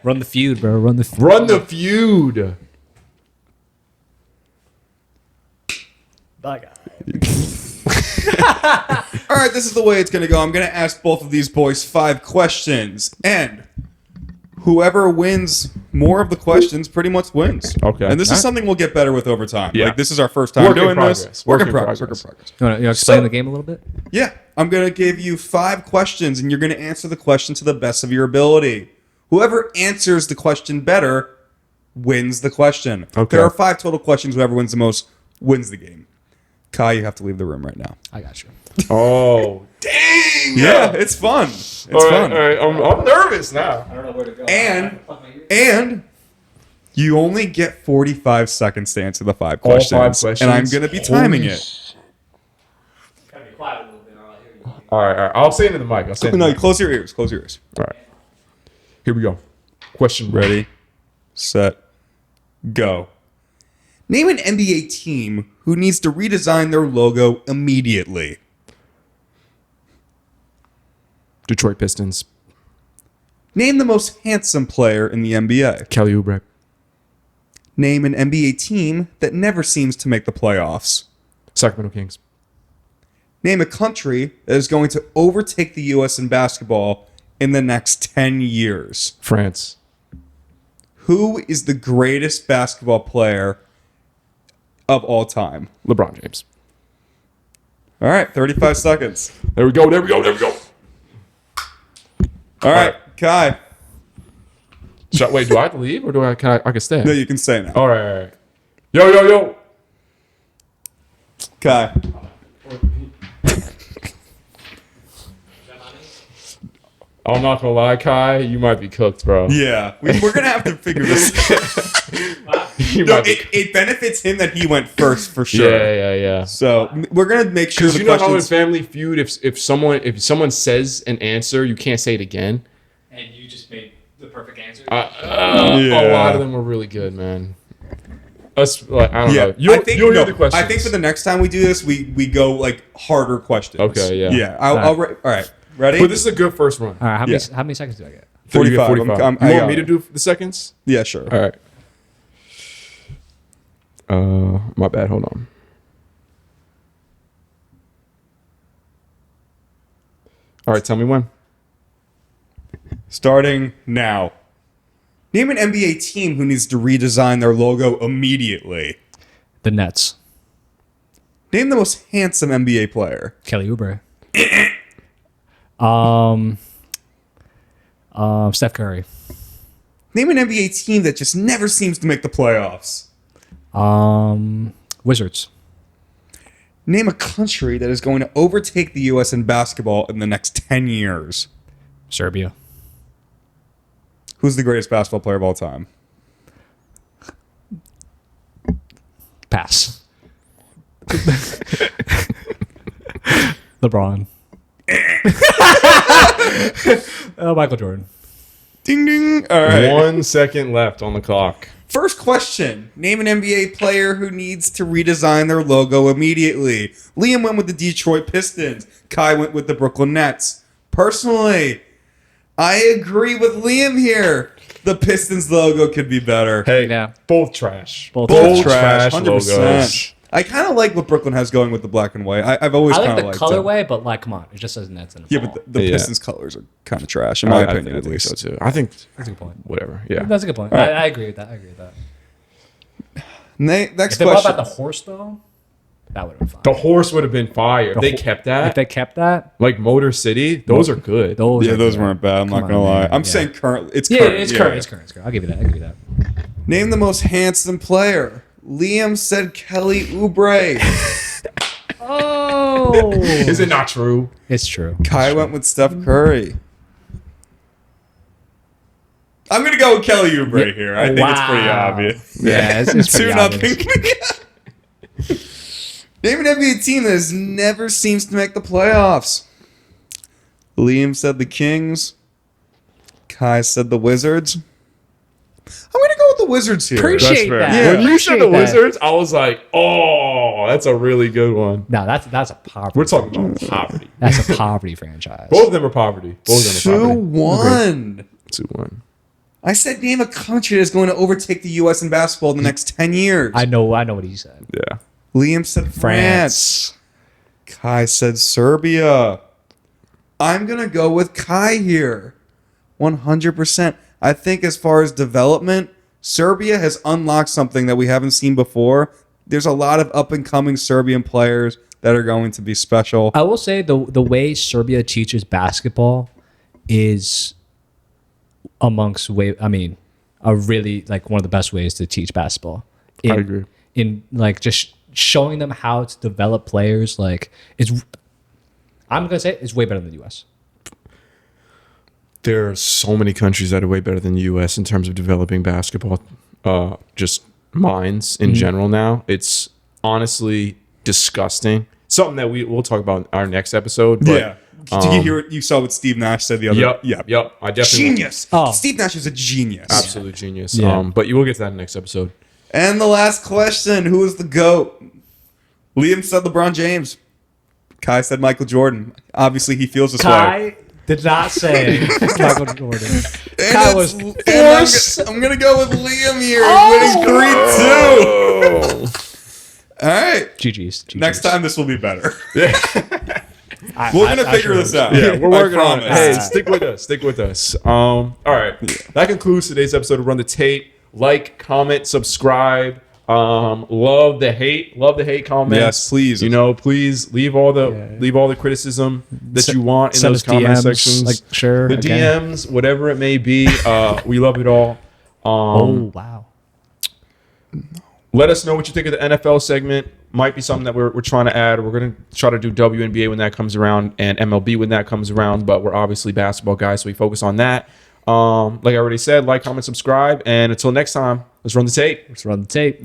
Run the feud, bro. Run the feud. Run the feud. Bye, guys. All right, this is the way it's going to go. I'm going to ask both of these boys 5 questions, and whoever wins more of the questions pretty much wins. Okay. And this is All right. something we'll get better with over time. Yeah. Like, this is our first time Work in doing progress. this. Work in Work in progress. progress. Work in progress. You want to explain So- the game a little bit? Yeah, I'm going to give you 5 questions, and you're going to answer the question to the best of your ability. Whoever answers the question better wins the question. Okay. There are 5 total questions. Whoever wins the most wins the game. Kai, you have to leave the room right now. I got you. Oh, dang. Yeah, it's fun. It's All right, fun. all right. I'm nervous now. I don't know where to go. And you only get 45 seconds to answer the 5 All questions. 5 questions? And I'm going to be timing Holy it. Gotta be quiet a little bit, or I'll hear you. All right. I'll say it into the mic. I'll say it into No, the you mic. close your ears. Close your ears. All right. Here we go. Question Ready, set, go. Name an NBA team who needs to redesign their logo immediately. Detroit Pistons. Name the most handsome player in the NBA. Kelly Oubre. Name an NBA team that never seems to make the playoffs. Sacramento Kings. Name a country that is going to overtake the U.S. in basketball in the next 10 years. France. Who is the greatest basketball player of all time? LeBron James. All right, 35 seconds. There we go. There we go. There we go. All right, Kai. Wait, do I have to leave or I can stay? No, you can say now. All right, all right. Yo. Kai. I'm not gonna lie, Kai. You might be cooked, bro. Yeah, we're going to have to figure this You No, might be- it benefits him that he went first for sure. Yeah. So we're going to make sure Because the you know how in questions... Family Feud, if someone says an answer, you can't say it again. And you just made the perfect answer. A lot of them were really good, man. I don't know. You'll hear the questions. I think for the next time we do this, we go like harder questions. Okay, yeah. Yeah. All right. Ready? But this is a good first run. All right, Yeah. how many seconds do I get? 45. 45. I'm- You I want got me to it. do the seconds? Yeah, sure. All right. My bad. Hold on. All right, tell me when. Starting now. Name an NBA team who needs to redesign their logo immediately. The Nets. Name the most handsome NBA player. Kelly Oubre. Steph Curry. Name an NBA team that just never seems to make the playoffs. Wizards. Name a country that is going to overtake the U.S. in basketball in the next 10 years. Serbia. Who's the greatest basketball player of all time? Pass. LeBron. Michael Jordan. Ding ding. All right. 1 second left on the clock. First question. Name an NBA player who needs to redesign their logo immediately. Liam went with the Detroit Pistons. Kai went with the Brooklyn Nets. Personally, I agree with Liam here. The Pistons logo could be better. Hey, Yeah. both trash. Both Both trash trash, 100%. logos. I kind of like what Brooklyn has going with the black and white. I've always I kind like of the liked it. colorway, but like, come on, it just says Nets in the Yeah, ball. but the Yeah. Pistons colors are kind of trash, in my opinion, I at think least. so too. I think That's a good point. whatever. Yeah. That's a good point. All right. I agree with that. I agree with that. Next If they brought question. back the horse, though, that would have been fine. The horse would have been fire. If they ho- kept that. If they kept that, Like Motor City, those are good. those Yeah, are those good. weren't bad. I'm Come not gonna on, lie. man. I'm Yeah. saying current. It's Yeah, current. it's current. It's current. It's current. I'll give you that. I'll give you that. Name the most handsome player. Liam said Kelly Oubre. Oh, Is it not true? It's true. Kai went with Steph Curry. I'm gonna go with Kelly Oubre here. I think it's pretty Wow. obvious. Yeah, it's pretty 2-0. obvious. Name an NBA team that has never seems to make the playoffs. Liam said the Kings. Kai said the Wizards. I'm gonna go with the Wizards here. Appreciate that. Yeah. When you said Appreciate the that. Wizards, I was like, oh, that's a really good one. No, that's a poverty. We're talking about poverty. That's a poverty franchise. Both of them are poverty. Both of them are poverty. 2-1. 2-1. I said name a country that's going to overtake the U.S. in basketball in the next 10 years. I know what he said. Yeah. Liam said France. Kai said Serbia. I'm going to go with Kai here. 100%. I think as far as development, Serbia has unlocked something that we haven't seen before. There's a lot of up-and-coming Serbian players that are going to be special. I will say the way Serbia teaches basketball is amongst a really like one of the best ways to teach basketball. I agree. In like just showing them how to develop players, like I'm gonna say it's way better than the US. There are so many countries that are way better than the U.S. in terms of developing basketball, just minds in general now. It's honestly disgusting. Something that we'll talk about in our next episode. But, Yeah. Did you hear what you saw what Steve Nash said the other Yep. I definitely Genius. Oh. Steve Nash is a genius. absolute genius. Yeah. But you will get to that in the next episode. And the last question, who is the GOAT? Liam said LeBron James. Kai said Michael Jordan. Obviously, he feels this way. Kai did not say Michael Jordan. And Kai it's- was and forced. I'm going to go with Liam here. Oh! Winning 3-2. All right. GG's. Next time, this will be better. I- We're I- going to I figure sure this hope out. Yeah, we're working on it. promise. Hey, stick with us. Stick with us. All right. That concludes today's episode of Run the Tape. Like, comment, subscribe. Love the hate comments. Yes, please. You know, please leave all the criticism that you want in Send those us comment DMs, sections. like, sure, the okay. DMs, whatever it may be. We love it all. Oh wow. Let us know what you think of the NFL segment. Might be something that we're trying to add. We're going to try to do WNBA when that comes around and MLB when that comes around. But we're obviously basketball guys, so we focus on that. Like I already said, like, comment, subscribe. And until next time, let's run the tape. Let's run the tape.